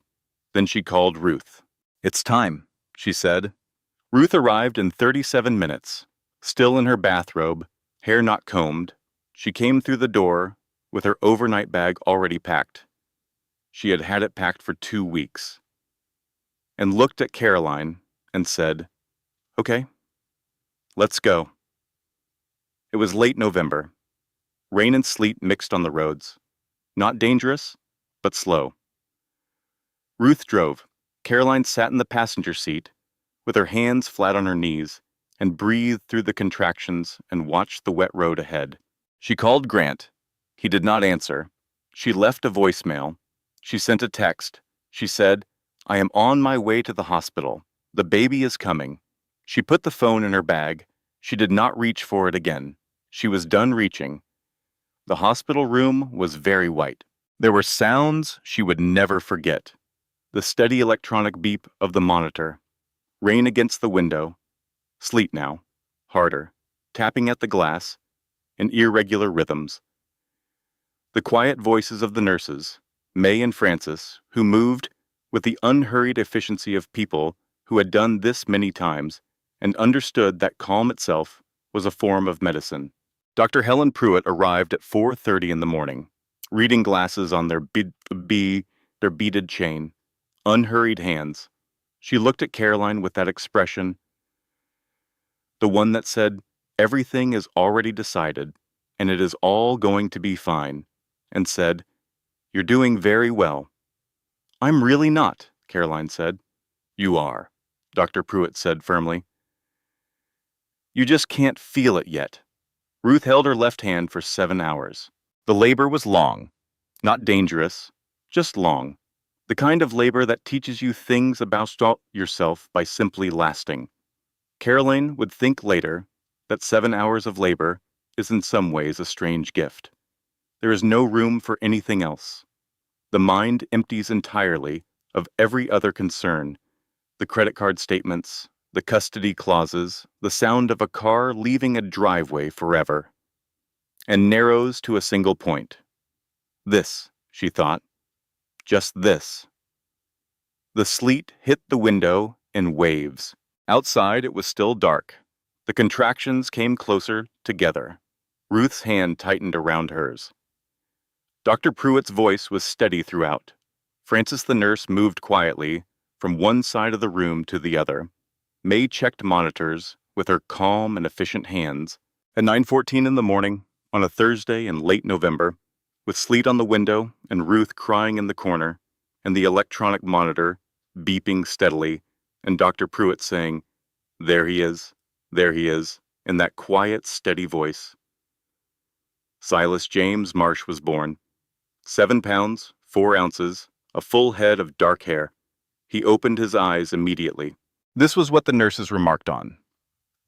Then she called Ruth. "It's time," she said. Ruth arrived in 37 minutes, still in her bathrobe, hair not combed. She came through the door with her overnight bag already packed. She had had it packed for 2 weeks. And looked at Caroline and said, "Okay, let's go." It was late November. Rain and sleet mixed on the roads. Not dangerous, but slow. Ruth drove. Caroline sat in the passenger seat, with her hands flat on her knees, and breathed through the contractions and watched the wet road ahead. She called Grant. He did not answer. She left a voicemail. She sent a text. She said, "I am on my way to the hospital. The baby is coming." She put the phone in her bag. She did not reach for it again. She was done reaching. The hospital room was very white. There were sounds she would never forget. The steady electronic beep of the monitor. Rain against the window. Sleet now. Harder. Tapping at the glass. In irregular rhythms. The quiet voices of the nurses, May and Frances, who moved with the unhurried efficiency of people who had done this many times and understood that calm itself was a form of medicine. Dr. Helen Pruitt arrived at 4:30 in the morning. reading glasses on their beaded chain, unhurried hands. She looked at Caroline with that expression, the one that said, "Everything is already decided, and it is all going to be fine," and said, "You're doing very well." "I'm really not," Caroline said. "You are," Dr. Pruitt said firmly. "You just can't feel it yet." Ruth held her left hand for 7 hours. The labor was long, not dangerous, just long. The kind of labor that teaches you things about yourself by simply lasting. Caroline would think later that 7 hours of labor is in some ways a strange gift. There is no room for anything else. The mind empties entirely of every other concern, the credit card statements, the custody clauses, the sound of a car leaving a driveway forever, and narrows to a single point. This, she thought, just this. The sleet hit the window in waves. Outside it was still dark. The contractions came closer together. Ruth's hand tightened around hers. Dr. Pruitt's voice was steady throughout. Frances the nurse moved quietly from one side of the room to the other. May checked monitors with her calm and efficient hands. At 9:14 in the morning, on a Thursday in late November, with sleet on the window and Ruth crying in the corner, and the electronic monitor beeping steadily, and Dr. Pruitt saying, there he is, in that quiet, steady voice. Silas James Marsh was born. 7 pounds, 4 ounces, a full head of dark hair. He opened his eyes immediately. This was what the nurses remarked on,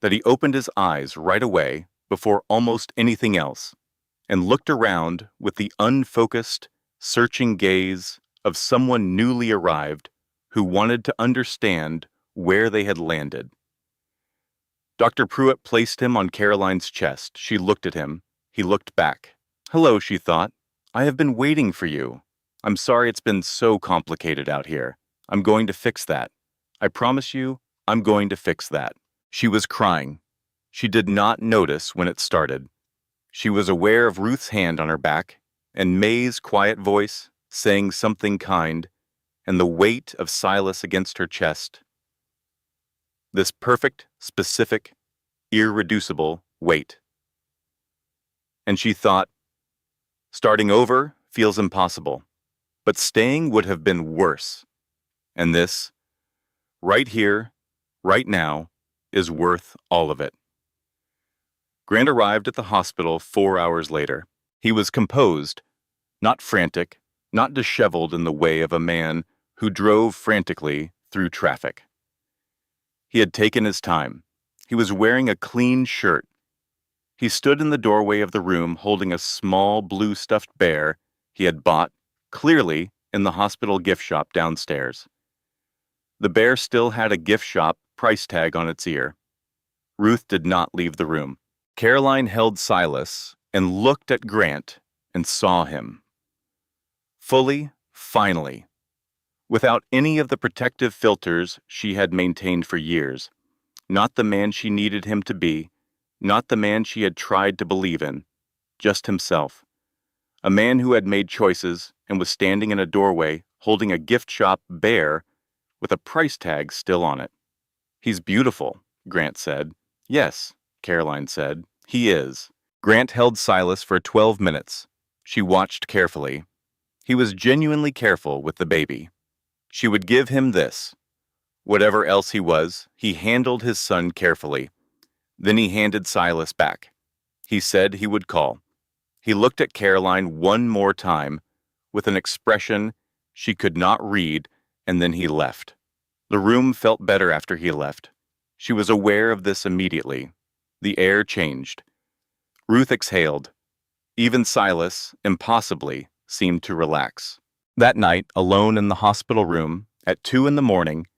that he opened his eyes right away before almost anything else, and looked around with the unfocused, searching gaze of someone newly arrived who wanted to understand where they had landed. Dr. Pruitt placed him on Caroline's chest. She looked at him. He looked back. "Hello," she thought. "I have been waiting for you. I'm sorry it's been so complicated out here. I'm going to fix that. I promise you, I'm going to fix that." She was crying. She did not notice when it started. She was aware of Ruth's hand on her back, and May's quiet voice saying something kind, and the weight of Silas against her chest. This perfect, specific, irreducible weight. And she thought, starting over feels impossible, but staying would have been worse. And this, right here, right now, is worth all of it. Grant arrived at the hospital 4 hours later. He was composed, not frantic, not disheveled in the way of a man who drove frantically through traffic. He had taken his time. He was wearing a clean shirt. He stood in the doorway of the room holding a small blue stuffed bear he had bought, clearly, in the hospital gift shop downstairs. The bear still had a gift shop price tag on its ear. Ruth did not leave the room. Caroline held Silas and looked at Grant and saw him. Fully, finally. Without any of the protective filters she had maintained for years. Not the man she needed him to be, not the man she had tried to believe in, just himself. A man who had made choices and was standing in a doorway holding a gift shop bear with a price tag still on it. "He's beautiful," Grant said. "Yes," Caroline said. "He is." Grant held Silas for 12 minutes. She watched carefully. He was genuinely careful with the baby. She would give him this. Whatever else he was, he handled his son carefully. Then he handed Silas back. He said he would call. He looked at Caroline one more time with an expression she could not read, and then he left. The room felt better after he left. She was aware of this immediately. The air changed. Ruth exhaled. Even Silas, impossibly, seemed to relax. That night, alone in the hospital room, at 2 in the morning,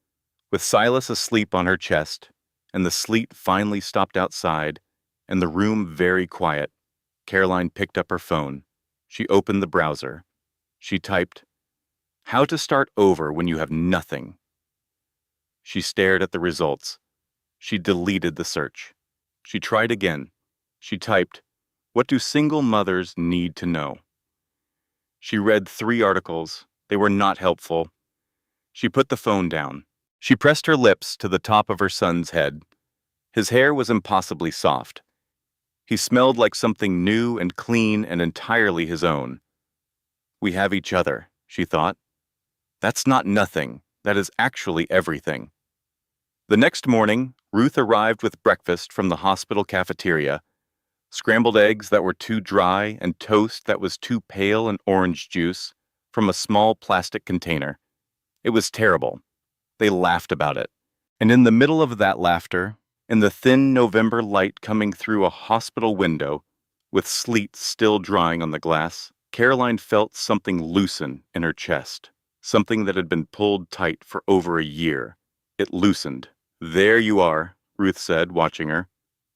with Silas asleep on her chest, and the sleet finally stopped outside, and the room very quiet, Caroline picked up her phone. She opened the browser. She typed, "How to start over when you have nothing." She stared at the results. She deleted the search. She tried again. She typed, "What do single mothers need to know?" She read 3 articles. They were not helpful. She put the phone down. She pressed her lips to the top of her son's head. His hair was impossibly soft. He smelled like something new and clean and entirely his own. We have each other, she thought. That's not nothing. That is actually everything. The next morning, Ruth arrived with breakfast from the hospital cafeteria. Scrambled eggs that were too dry and toast that was too pale and orange juice from a small plastic container. It was terrible. They laughed about it. And in the middle of that laughter, in the thin November light coming through a hospital window, with sleet still drying on the glass, Caroline felt something loosen in her chest, something that had been pulled tight for over a year. It loosened. "There you are," Ruth said, watching her.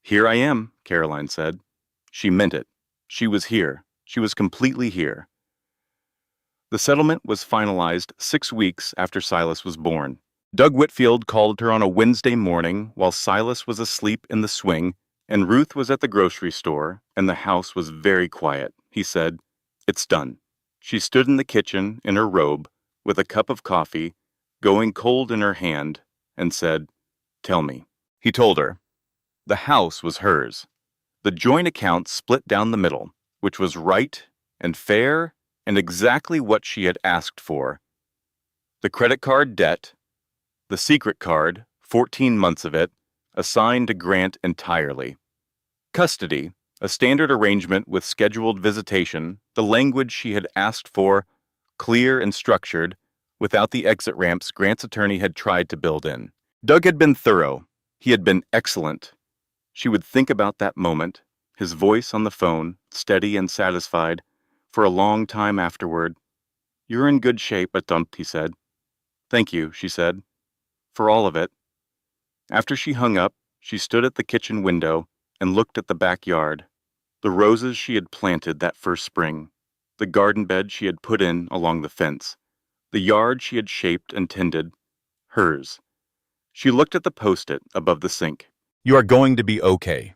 "Here I am," Caroline said. She meant it. She was here. She was completely here. The settlement was finalized 6 weeks after Silas was born. Doug Whitfield called her on a Wednesday morning while Silas was asleep in the swing and Ruth was at the grocery store and the house was very quiet. He said, "It's done." She stood in the kitchen in her robe with a cup of coffee, going cold in her hand, and said, "Tell me." He told her. The house was hers. The joint account split down the middle, which was right and fair and exactly what she had asked for. The credit card debt, the secret card, 14 months of it, assigned to Grant entirely. Custody, a standard arrangement with scheduled visitation, the language she had asked for, clear and structured, without the exit ramps Grant's attorney had tried to build in. Doug had been thorough. He had been excellent. She would think about that moment, his voice on the phone, steady and satisfied, for a long time afterward. "You're in good shape, Adult," he said. "Thank you," she said, "for all of it." After she hung up, she stood at the kitchen window and looked at the backyard, the roses she had planted that first spring, the garden bed she had put in along the fence, the yard she had shaped and tended, hers. She looked at the post-it above the sink. "You are going to be okay."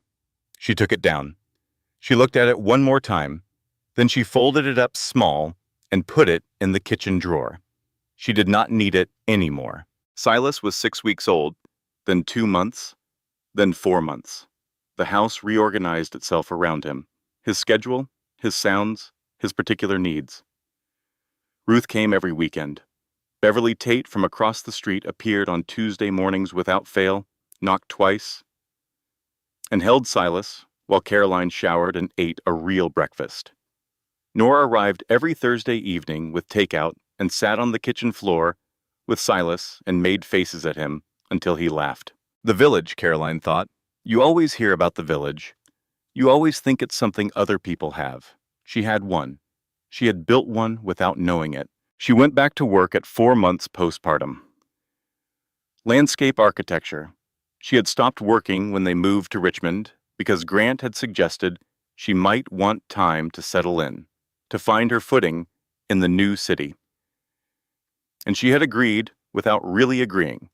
She took it down. She looked at it one more time. Then she folded it up small and put it in the kitchen drawer. She did not need it anymore. Silas was 6 weeks old, then 2 months, then 4 months. The house reorganized itself around him, his schedule, his sounds, his particular needs. Ruth came every weekend. Beverly Tate from across the street appeared on Tuesday mornings without fail, knocked twice, and held Silas while Caroline showered and ate a real breakfast. Nora arrived every Thursday evening with takeout and sat on the kitchen floor with Silas and made faces at him until he laughed. The village, Caroline thought. You always hear about the village. You always think it's something other people have. She had one. She had built one without knowing it. She went back to work at 4 months postpartum. Landscape architecture. She had stopped working when they moved to Richmond because Grant had suggested she might want time to settle in, to find her footing in the new city. And she had agreed without really agreeing.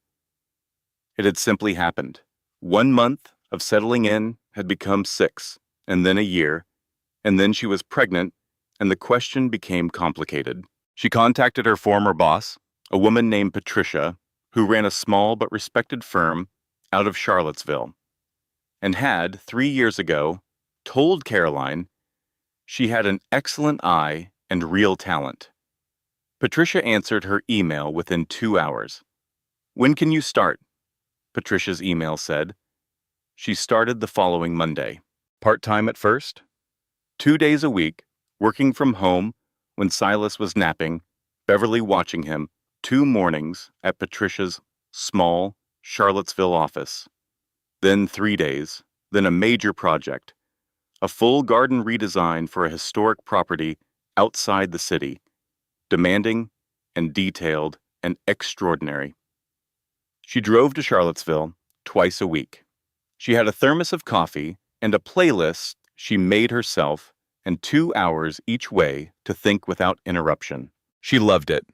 It had simply happened. 1 month of settling in had become 6, and then a year, and then she was pregnant, and the question became complicated. She contacted her former boss, a woman named Patricia, who ran a small but respected firm out of Charlottesville, and had, 3 years ago, told Caroline she had an excellent eye and real talent. Patricia answered her email within 2 hours. "When can you start?" Patricia's email said. She started the following Monday. Part-time at first, 2 days a week, working from home when Silas was napping, Beverly watching him, 2 mornings at Patricia's small Charlottesville office. Then 3 days, then a major project, a full garden redesign for a historic property outside the city, demanding and detailed and extraordinary. She drove to Charlottesville twice a week. She had a thermos of coffee and a playlist she made herself and 2 hours each way to think without interruption. She loved it.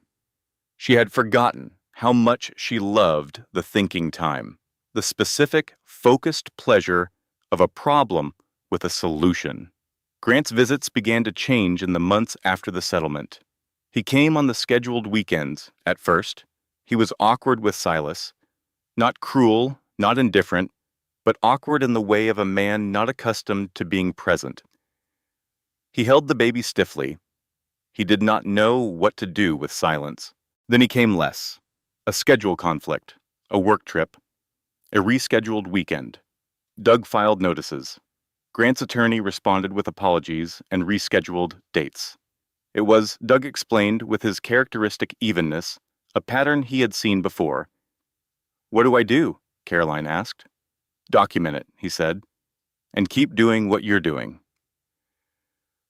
She had forgotten how much she loved the thinking time, the specific, focused pleasure of a problem with a solution. Grant's visits began to change in the months after the settlement. He came on the scheduled weekends, at first. He was awkward with Silas. Not cruel, not indifferent, but awkward in the way of a man not accustomed to being present. He held the baby stiffly. He did not know what to do with silence. Then he came less. A schedule conflict, a work trip, a rescheduled weekend. Doug filed notices. Grant's attorney responded with apologies and rescheduled dates. It was, Doug explained with his characteristic evenness, a pattern he had seen before. "What do I do?" Caroline asked. "Document it," he said, "and keep doing what you're doing."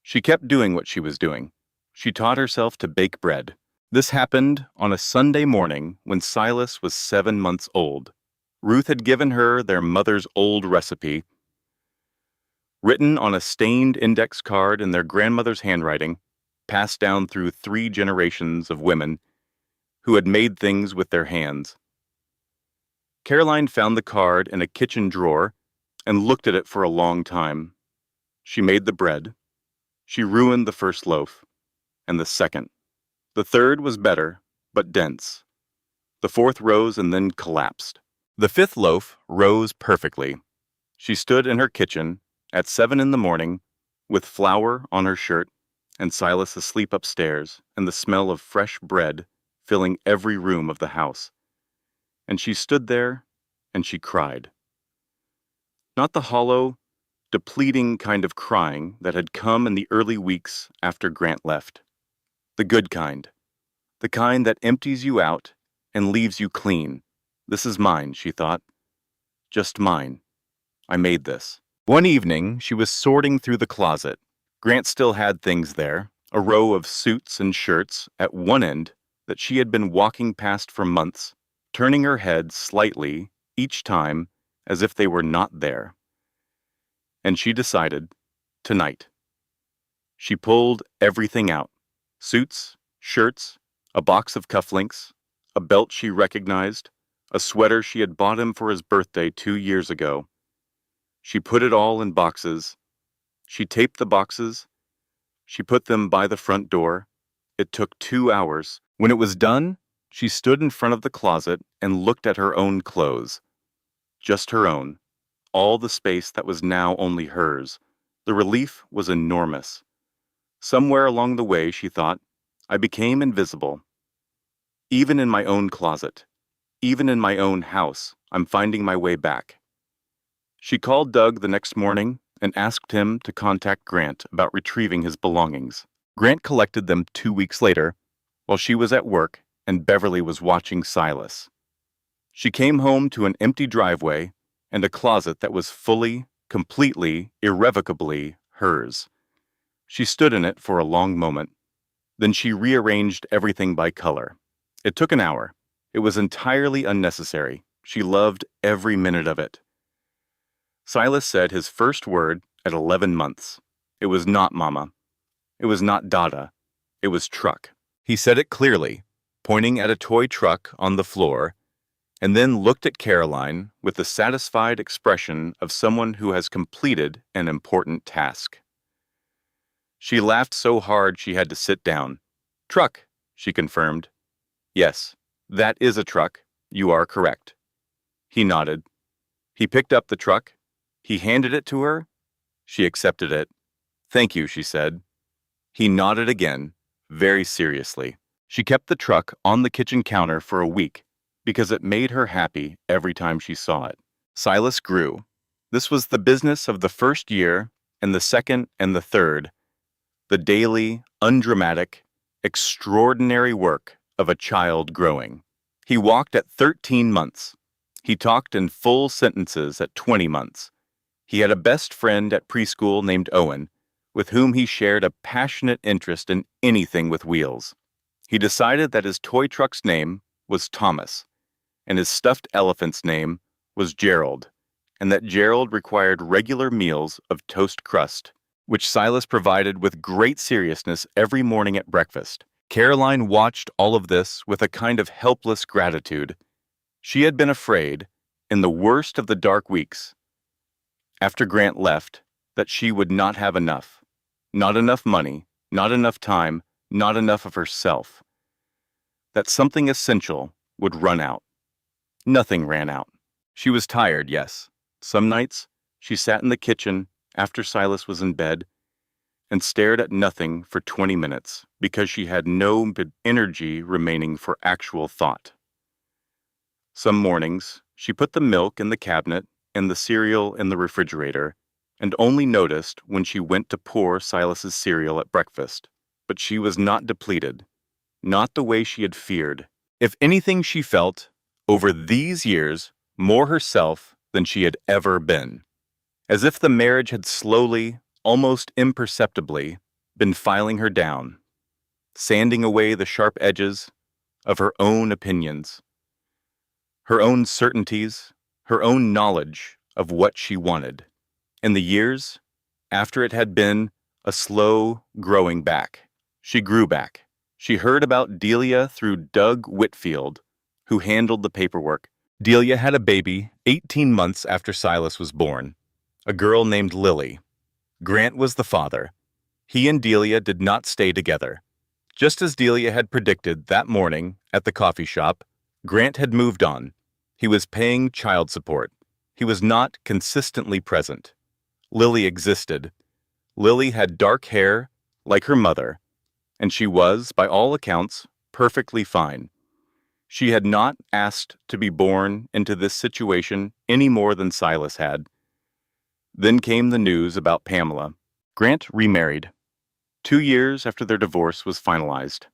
She kept doing what she was doing. She taught herself to bake bread. This happened on a Sunday morning when Silas was 7 months old. Ruth had given her their mother's old recipe, written on a stained index card in their grandmother's handwriting, passed down through 3 generations of women who had made things with their hands. Caroline found the card in a kitchen drawer and looked at it for a long time. She made the bread. She ruined the first loaf, and the second. The third was better, but dense. The fourth rose and then collapsed. The fifth loaf rose perfectly. She stood in her kitchen at 7 in the morning with flour on her shirt and Silas asleep upstairs and the smell of fresh bread filling every room of the house. And she stood there and she cried. Not the hollow, depleting kind of crying that had come in the early weeks after Grant left. The good kind. The kind that empties you out and leaves you clean. This is mine, she thought. Just mine. I made this. One evening, she was sorting through the closet. Grant still had things there, a row of suits and shirts at one end that she had been walking past for months, turning her head slightly each time as if they were not there. And she decided, tonight. She pulled everything out. Suits, shirts, a box of cufflinks, a belt she recognized, a sweater she had bought him for his birthday 2 years ago. She put it all in boxes. She taped the boxes. She put them by the front door. It took 2 hours. When it was done, she stood in front of the closet and looked at her own clothes. Just her own. All the space that was now only hers. The relief was enormous. Somewhere along the way, she thought, I became invisible. Even in my own closet. Even in my own house, I'm finding my way back. She called Doug the next morning and asked him to contact Grant about retrieving his belongings. Grant collected them 2 weeks later, while she was at work and Beverly was watching Silas. She came home to an empty driveway and a closet that was fully, completely, irrevocably hers. She stood in it for a long moment. Then she rearranged everything by color. It took an hour. It was entirely unnecessary. She loved every minute of it. Silas said his first word at 11 months. It was not mama. It was not dada. It was truck. He said it clearly, pointing at a toy truck on the floor, and then looked at Caroline with the satisfied expression of someone who has completed an important task. She laughed so hard she had to sit down. Truck, she confirmed. Yes, that is a truck. You are correct. He nodded. He picked up the truck. He handed it to her. She accepted it. Thank you, she said. He nodded again, very seriously. She kept the truck on the kitchen counter for a week because it made her happy every time she saw it. Silas grew. This was the business of the first year and the second and the third, the daily, undramatic, extraordinary work of a child growing. He walked at 13 months. He talked in full sentences at 20 months. He had a best friend at preschool named Owen, with whom he shared a passionate interest in anything with wheels. He decided that his toy truck's name was Thomas, and his stuffed elephant's name was Gerald, and that Gerald required regular meals of toast crust, which Silas provided with great seriousness every morning at breakfast. Caroline watched all of this with a kind of helpless gratitude. She had been afraid, in the worst of the dark weeks, after Grant left, that she would not have enough. Not enough money, not enough time, not enough of herself. That something essential would run out. Nothing ran out. She was tired, yes. Some nights, she sat in the kitchen after Silas was in bed and stared at nothing for 20 minutes because she had no energy remaining for actual thought. Some mornings, she put the milk in the cabinet and the cereal in the refrigerator and only noticed when she went to pour Silas's cereal at breakfast. But she was not depleted, not the way she had feared. If anything, she felt, over these years, more herself than she had ever been. As if the marriage had slowly, almost imperceptibly, been filing her down, sanding away the sharp edges of her own opinions, her own certainties, her own knowledge of what she wanted. In the years after it had been a slow growing back, she grew back. She heard about Delia through Doug Whitfield, who handled the paperwork. Delia had a baby 18 months after Silas was born, a girl named Lily. Grant was the father. He and Delia did not stay together. Just as Delia had predicted that morning at the coffee shop, Grant had moved on. He was paying child support. He was not consistently present. Lily existed. Lily had dark hair, like her mother, and she was, by all accounts, perfectly fine. She had not asked to be born into this situation any more than Silas had. Then came the news about Pamela. Grant remarried. 2 years after their divorce was finalized.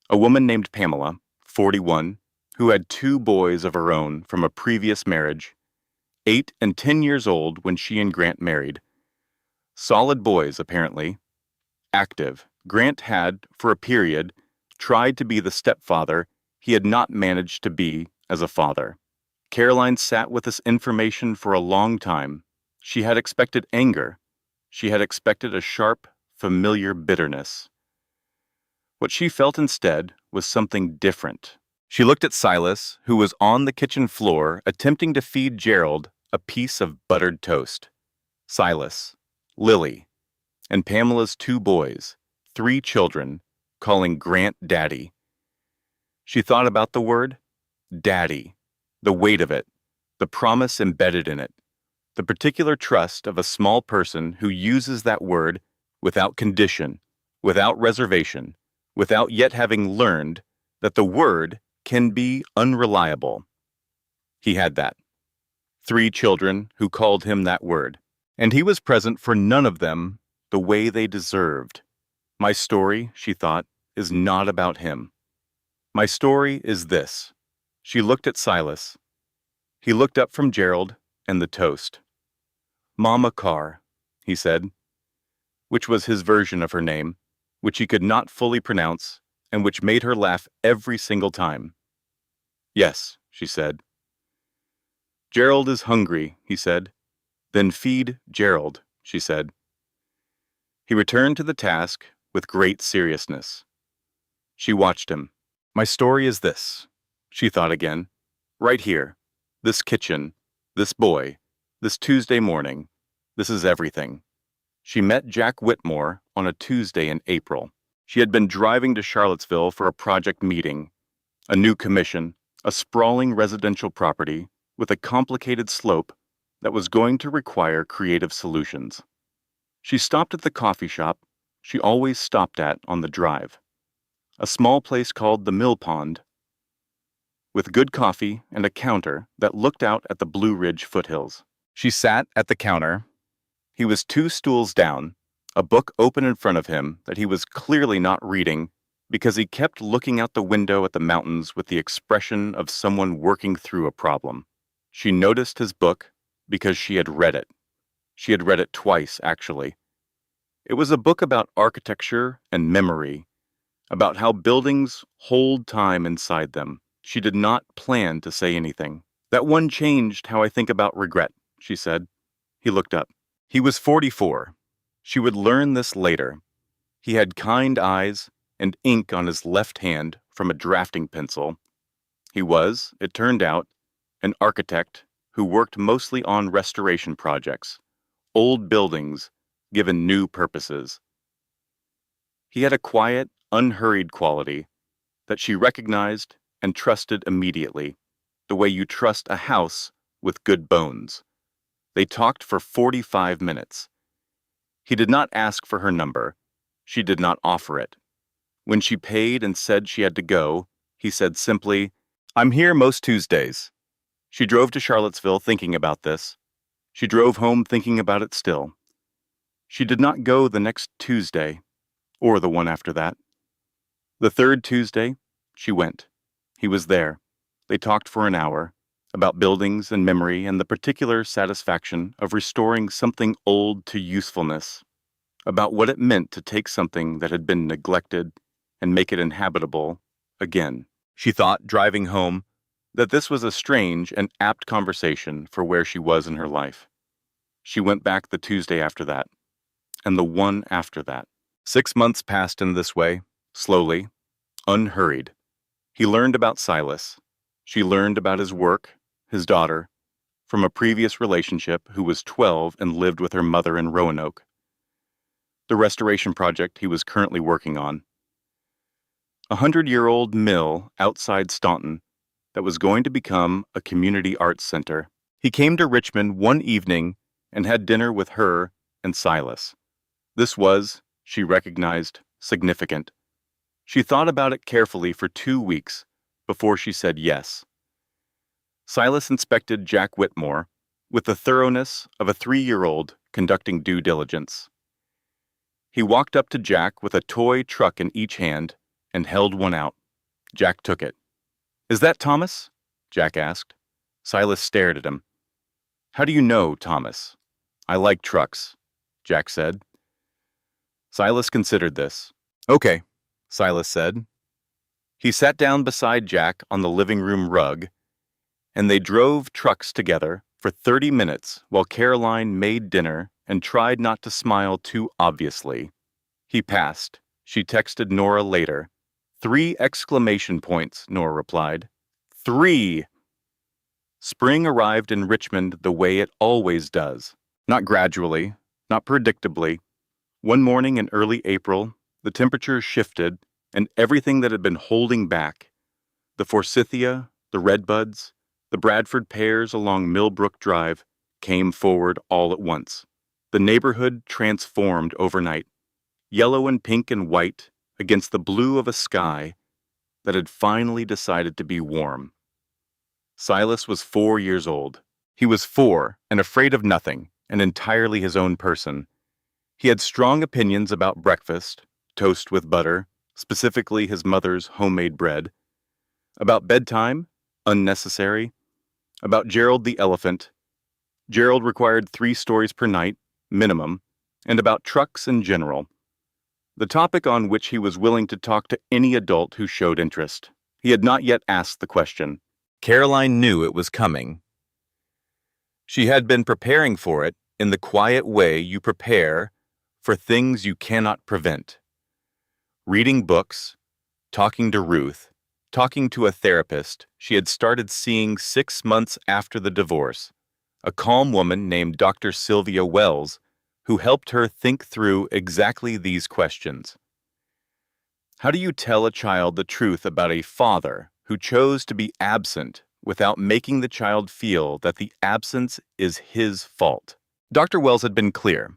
A woman named Pamela, 41, who had 2 boys of her own from a previous marriage, 8 and 10 years old when she and Grant married. Solid boys, apparently. Active. Grant had, for a period, tried to be the stepfather he had not managed to be as a father. Caroline sat with this information for a long time. She had expected anger. She had expected a sharp, familiar bitterness. What she felt instead was something different. She looked at Silas, who was on the kitchen floor attempting to feed Gerald a piece of buttered toast. Silas, Lily, and Pamela's 2 boys, 3 children, calling Grant Daddy. She thought about the word Daddy, the weight of it, the promise embedded in it, the particular trust of a small person who uses that word without condition, without reservation, without yet having learned that the word can be unreliable. He had that. 3 children who called him that word, and he was present for none of them the way they deserved. My story, she thought, is not about him. My story is this. She looked at Silas. He looked up from Gerald and the toast. Mama Carr, he said, which was his version of her name, which he could not fully pronounce, and which made her laugh every single time. Yes, she said. Gerald is hungry, he said. Then feed Gerald, she said. He returned to the task with great seriousness. She watched him. My story is this, she thought again. Right here, this kitchen, this boy, this Tuesday morning, this is everything. She met Jack Whitmore on a Tuesday in April. She had been driving to Charlottesville for a project meeting, a new commission, a sprawling residential property with a complicated slope that was going to require creative solutions. She stopped at the coffee shop she always stopped at on the drive, a small place called the Mill Pond, with good coffee and a counter that looked out at the Blue Ridge foothills. She sat at the counter. He was 2 stools down, a book open in front of him that he was clearly not reading because he kept looking out the window at the mountains with the expression of someone working through a problem. She noticed his book because she had read it. She had read it twice, actually. It was a book about architecture and memory, about how buildings hold time inside them. She did not plan to say anything. That one changed how I think about regret, she said. He looked up. He was 44. She would learn this later. He had kind eyes and ink on his left hand from a drafting pencil. He was, it turned out, an architect who worked mostly on restoration projects, old buildings given new purposes. He had a quiet, unhurried quality that she recognized and trusted immediately, the way you trust a house with good bones. They talked for 45 minutes. He did not ask for her number. She did not offer it. When she paid and said she had to go, he said simply, "I'm here most Tuesdays." She drove to Charlottesville thinking about this. She drove home thinking about it still. She did not go the next Tuesday, or the one after that. The third Tuesday, she went. He was there. They talked for an hour about buildings and memory and the particular satisfaction of restoring something old to usefulness, about what it meant to take something that had been neglected and make it inhabitable again. She thought, driving home, that this was a strange and apt conversation for where she was in her life. She went back the Tuesday after that, and the one after that. 6 months passed in this way, slowly, unhurried. He learned about Silas. She learned about his work, his daughter, from a previous relationship who was 12 and lived with her mother in Roanoke. The restoration project he was currently working on. A 100-year-old mill outside Staunton that was going to become a community arts center. He came to Richmond one evening and had dinner with her and Silas. This was, she recognized, significant. She thought about it carefully for 2 weeks before she said yes. Silas inspected Jack Whitmore with the thoroughness of a 3-year-old conducting due diligence. He walked up to Jack with a toy truck in each hand and held one out. Jack took it. "Is that Thomas?" Jack asked. Silas stared at him. "How do you know, Thomas?" "I like trucks," Jack said. Silas considered this. "Okay," Silas said. He sat down beside Jack on the living room rug, and they drove trucks together for 30 minutes while Caroline made dinner and tried not to smile too obviously. He passed. She texted Nora later. 3 exclamation points, Nora replied. 3! Spring arrived in Richmond the way it always does. Not gradually, not predictably. One morning in early April, the temperature shifted, and everything that had been holding back, the forsythia, the redbuds, the Bradford pears along Millbrook Drive, came forward all at once. The neighborhood transformed overnight, yellow and pink and white against the blue of a sky that had finally decided to be warm. Silas was 4 years old. He was 4 and afraid of nothing, and entirely his own person. He had strong opinions about breakfast, toast with butter, specifically his mother's homemade bread. About bedtime, unnecessary. About Gerald the elephant. Gerald required 3 stories per night, minimum, and about trucks in general. The topic on which he was willing to talk to any adult who showed interest. He had not yet asked the question. Caroline knew it was coming. She had been preparing for it in the quiet way you prepare for things you cannot prevent. Reading books, talking to Ruth, talking to a therapist she had started seeing 6 months after the divorce, a calm woman named Dr. Sylvia Wells, who helped her think through exactly these questions. How do you tell a child the truth about a father who chose to be absent without making the child feel that the absence is his fault? Dr. Wells had been clear.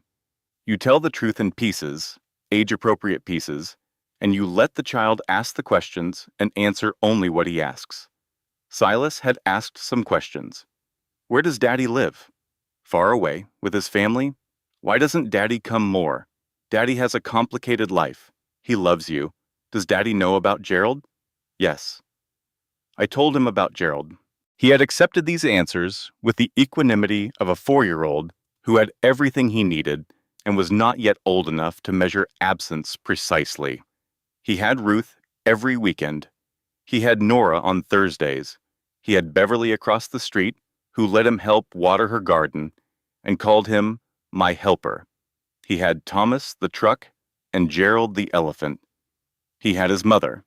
You tell the truth in pieces, age-appropriate pieces, and you let the child ask the questions and answer only what he asks. Silas had asked some questions. Where does Daddy live? Far away, with his family? Why doesn't Daddy come more? Daddy has a complicated life. He loves you. Does Daddy know about Gerald? Yes. I told him about Gerald. He had accepted these answers with the equanimity of a 4-year-old who had everything he needed and was not yet old enough to measure absence precisely. He had Ruth every weekend. He had Nora on Thursdays. He had Beverly across the street, who let him help water her garden, and called him my helper. He had Thomas the truck and Gerald the elephant. He had his mother.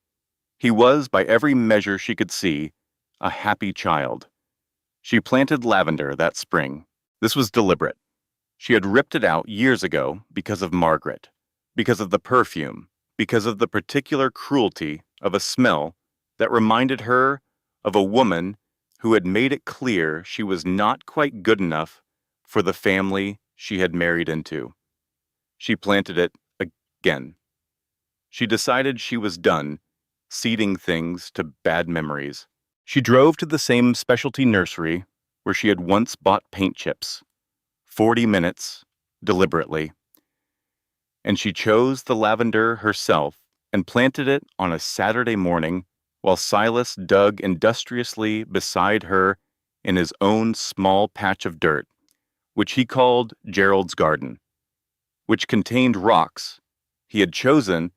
He was, by every measure she could see, a happy child. She planted lavender that spring. This was deliberate. She had ripped it out years ago because of Margaret, because of the perfume, because of the particular cruelty of a smell that reminded her of a woman who had made it clear she was not quite good enough for the family she had married into. She planted it again. She decided she was done seeding things to bad memories. She drove to the same specialty nursery where she had once bought paint chips, 40 minutes, deliberately, and she chose the lavender herself and planted it on a Saturday morning while Silas dug industriously beside her in his own small patch of dirt, which he called Gerald's garden, which contained rocks he had chosen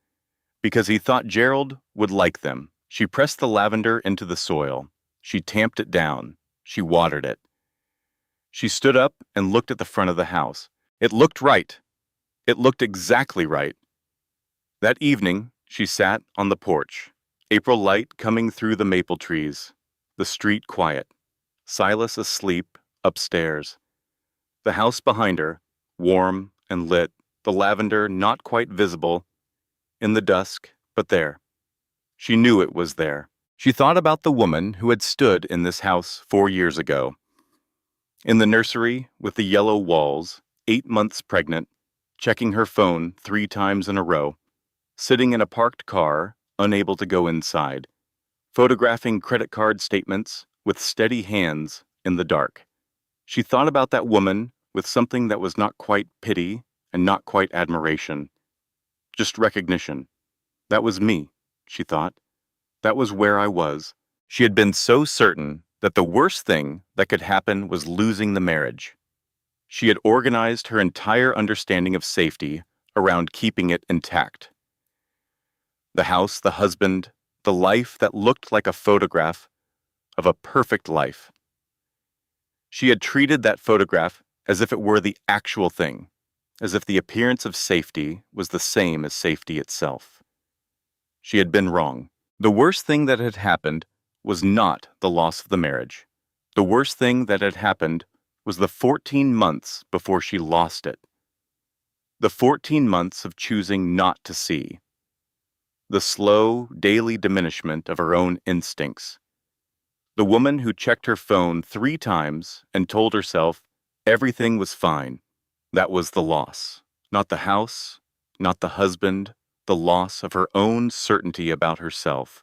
because he thought Gerald would like them. She pressed the lavender into the soil. She tamped it down. She watered it. She stood up and looked at the front of the house. It looked right. It looked exactly right. That evening, she sat on the porch, April light coming through the maple trees, the street quiet, Silas asleep upstairs. The house behind her, warm and lit, the lavender not quite visible in the dusk, but there. She knew it was there. She thought about the woman who had stood in this house 4 years ago. In the nursery with the yellow walls, 8 months pregnant, checking her phone 3 times in a row, sitting in a parked car, unable to go inside, photographing credit card statements with steady hands in the dark. She thought about that woman with something that was not quite pity and not quite admiration, just recognition. That was me, she thought. That was where I was. She had been so certain that the worst thing that could happen was losing the marriage. She had organized her entire understanding of safety around keeping it intact. The house, the husband, the life that looked like a photograph of a perfect life. She had treated that photograph as if it were the actual thing, as if the appearance of safety was the same as safety itself. She had been wrong. The worst thing that had happened was not the loss of the marriage. The worst thing that had happened was the 14 months before she lost it. The 14 months of choosing not to see. The slow, daily diminishment of her own instincts. The woman who checked her phone 3 times and told herself everything was fine. That was the loss. Not the house, not the husband, the loss of her own certainty about herself.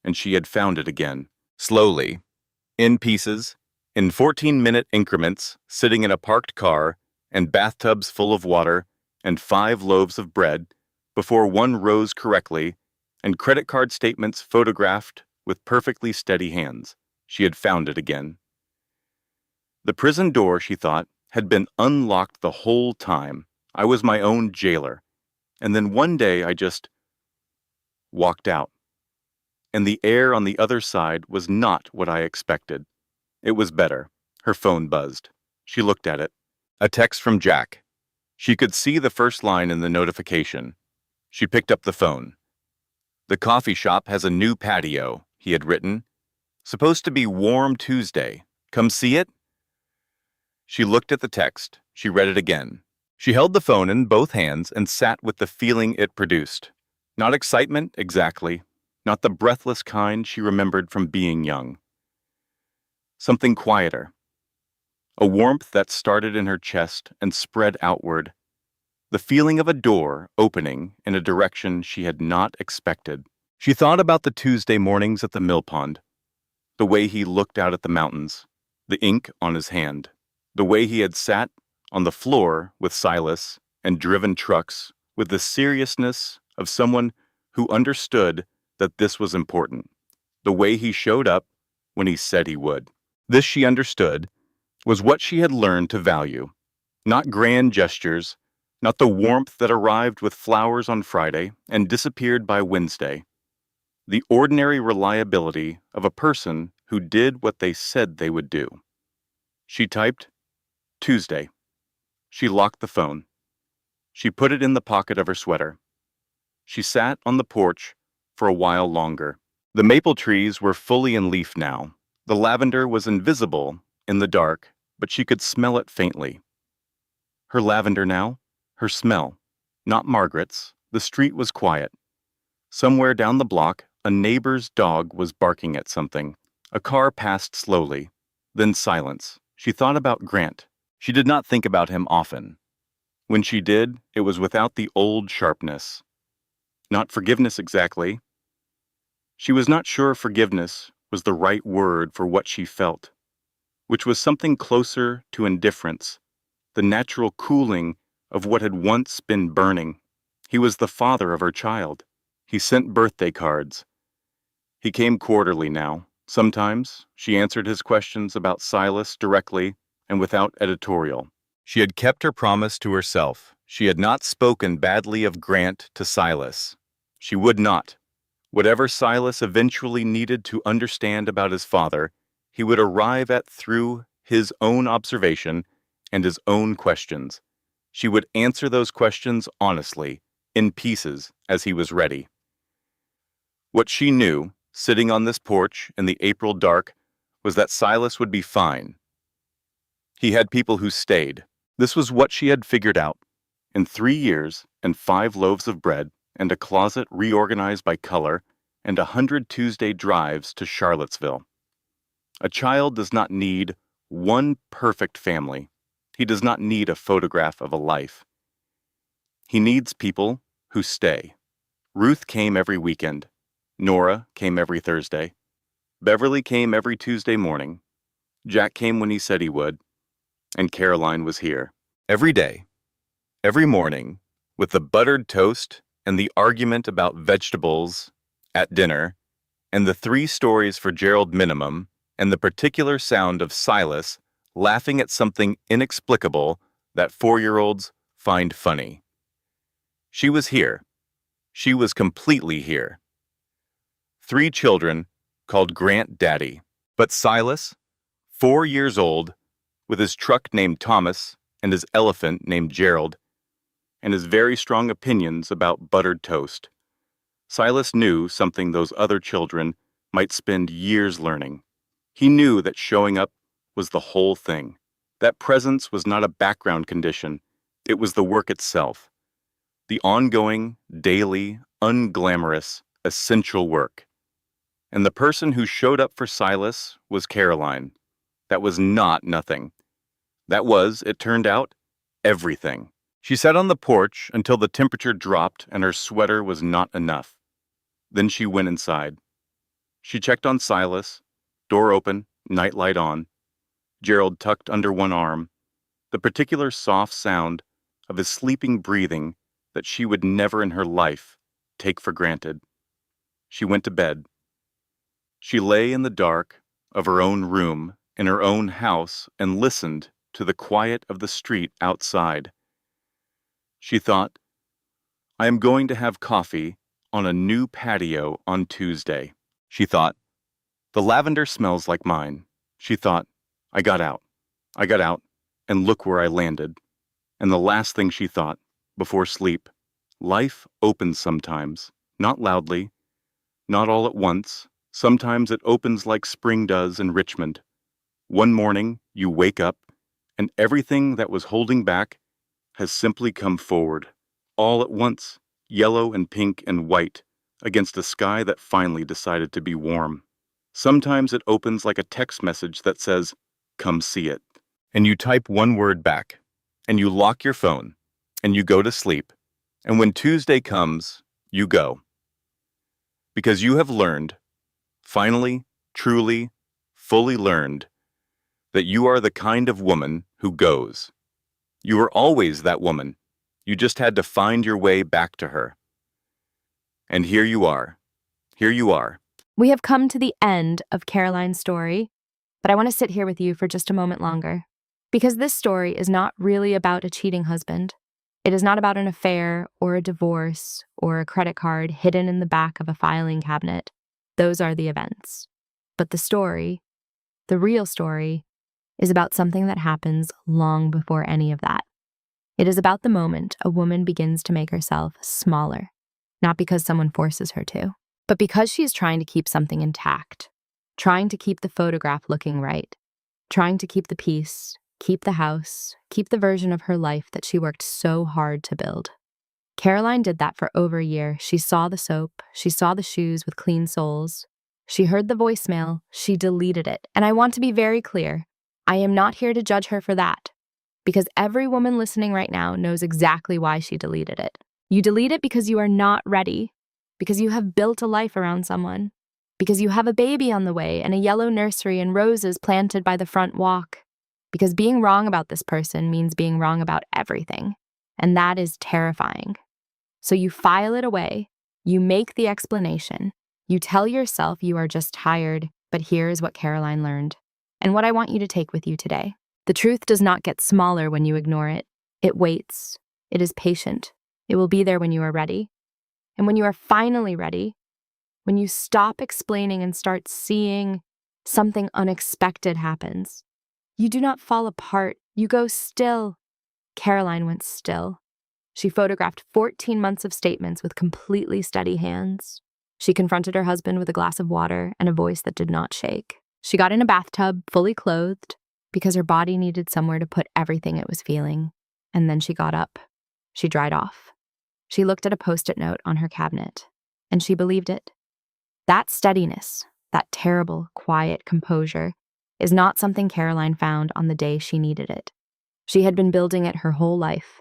And she had found it again. Slowly, in pieces, in 14-minute increments, sitting in a parked car, and bathtubs full of water, and 5 loaves of bread, before one rose correctly, and credit card statements photographed with perfectly steady hands. She had found it again. The prison door, she thought, had been unlocked the whole time. I was my own jailer. And then one day I just walked out. And the air on the other side was not what I expected. It was better. Her phone buzzed. She looked at it. A text from Jack. She could see the first line in the notification. She picked up the phone. The coffee shop has a new patio, he had written. Supposed to be warm Tuesday. Come see it? She looked at the text. She read it again. She held the phone in both hands and sat with the feeling it produced. Not excitement, exactly. Not the breathless kind she remembered from being young. Something quieter. A warmth that started in her chest and spread outward. The feeling of a door opening in a direction she had not expected. She thought about the Tuesday mornings at the mill pond. The way he looked out at the mountains. The ink on his hand. The way he had sat on the floor with Silas and driven trucks with the seriousness of someone who understood that this was important. The way he showed up when he said he would. This, she understood, was what she had learned to value. Not grand gestures, not the warmth that arrived with flowers on Friday and disappeared by Wednesday. The ordinary reliability of a person who did what they said they would do. She typed, Tuesday. She locked the phone. She put it in the pocket of her sweater. She sat on the porch for a while longer. The maple trees were fully in leaf now. The lavender was invisible in the dark, but she could smell it faintly. Her lavender now, her smell, not Margaret's. The street was quiet. Somewhere down the block, a neighbor's dog was barking at something. A car passed slowly. Then silence. She thought about Grant. She did not think about him often. When she did, it was without the old sharpness. Not forgiveness exactly. She was not sure forgiveness was the right word for what she felt, which was something closer to indifference, the natural cooling of what had once been burning. He was the father of her child. He sent birthday cards. He came quarterly now. Sometimes she answered his questions about Silas directly and without editorial. She had kept her promise to herself. She had not spoken badly of Grant to Silas. She would not. Whatever Silas eventually needed to understand about his father, he would arrive at through his own observation and his own questions. She would answer those questions honestly, in pieces, as he was ready. What she knew, sitting on this porch in the April dark, was that Silas would be fine. He had people who stayed. This was what she had figured out. In 3 years, and 5 loaves of bread, and a closet reorganized by color, and 100 Tuesday drives to Charlottesville. A child does not need one perfect family. He does not need a photograph of a life. He needs people who stay. Ruth came every weekend. Nora came every Thursday. Beverly came every Tuesday morning. Jack came when he said he would. And Caroline was here. Every day, every morning, with the buttered toast and the argument about vegetables at dinner, and the 3 stories for Gerald minimum, and the particular sound of Silas laughing at something inexplicable that 4-year-olds find funny. She was here. She was completely here. 3 children called Grant Daddy. But Silas, 4 years old, with his truck named Thomas and his elephant named Gerald, and his very strong opinions about buttered toast. Silas knew something those other children might spend years learning. He knew that showing up was the whole thing. That presence was not a background condition. It was the work itself. The ongoing, daily, unglamorous, essential work. And the person who showed up for Silas was Caroline. That was not nothing. That was, it turned out, everything. She sat on the porch until the temperature dropped and her sweater was not enough. Then she went inside. She checked on Silas, door open, nightlight on, Gerald tucked under one arm, the particular soft sound of his sleeping breathing that she would never in her life take for granted. She went to bed. She lay in the dark of her own room in her own house and listened to the quiet of the street outside. She thought, I am going to have coffee on a new patio on Tuesday. She thought, the lavender smells like mine. She thought, I got out, and look where I landed. And the last thing she thought, before sleep, life opens sometimes, not loudly, not all at once. Sometimes it opens like spring does in Richmond. One morning, you wake up, and everything that was holding back has simply come forward, all at once, yellow and pink and white, against a sky that finally decided to be warm. Sometimes it opens like a text message that says, come see it. And you type one word back, and you lock your phone, and you go to sleep, and when Tuesday comes, you go. Because you have learned, finally, truly, fully learned, that you are the kind of woman who goes. You were always that woman. You just had to find your way back to her. And here you are. Here you are. We have come to the end of Caroline's story, but I want to sit here with you for just a moment longer. Because this story is not really about a cheating husband. It is not about an affair or a divorce or a credit card hidden in the back of a filing cabinet. Those are the events. But the story, the real story, is about something that happens long before any of that. It is about the moment a woman begins to make herself smaller, not because someone forces her to, but because she is trying to keep something intact, trying to keep the photograph looking right, trying to keep the peace, keep the house, keep the version of her life that she worked so hard to build. Caroline did that for over a year. She saw the soap. She saw the shoes with clean soles. She heard the voicemail. She deleted it. And I want to be very clear. I am not here to judge her for that, because every woman listening right now knows exactly why she deleted it. You delete it because you are not ready, because you have built a life around someone, because you have a baby on the way and a yellow nursery and roses planted by the front walk, because being wrong about this person means being wrong about everything, and that is terrifying. So you file it away, you make the explanation, you tell yourself you are just tired, but here is what Caroline learned, and what I want you to take with you today. The truth does not get smaller when you ignore it. It waits. It is patient. It will be there when you are ready. And when you are finally ready, when you stop explaining and start seeing, something unexpected happens. You do not fall apart. You go still. Caroline went still. She photographed 14 months of statements with completely steady hands. She confronted her husband with a glass of water and a voice that did not shake. She got in a bathtub, fully clothed, because her body needed somewhere to put everything it was feeling. And then she got up. She dried off. She looked at a Post-it note on her cabinet, and she believed it. That steadiness, that terrible, quiet composure, is not something Caroline found on the day she needed it. She had been building it her whole life,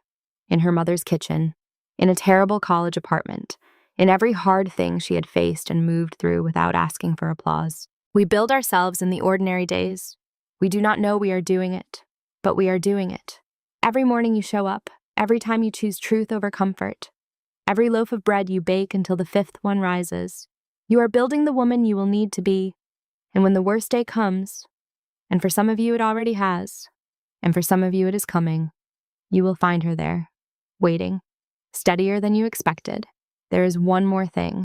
in her mother's kitchen, in a terrible college apartment, in every hard thing she had faced and moved through without asking for applause. We build ourselves in the ordinary days. We do not know we are doing it, but we are doing it. Every morning you show up, every time you choose truth over comfort, every loaf of bread you bake until the fifth one rises, you are building the woman you will need to be. And when the worst day comes, and for some of you it already has, and for some of you it is coming, you will find her there, waiting, steadier than you expected. There is one more thing.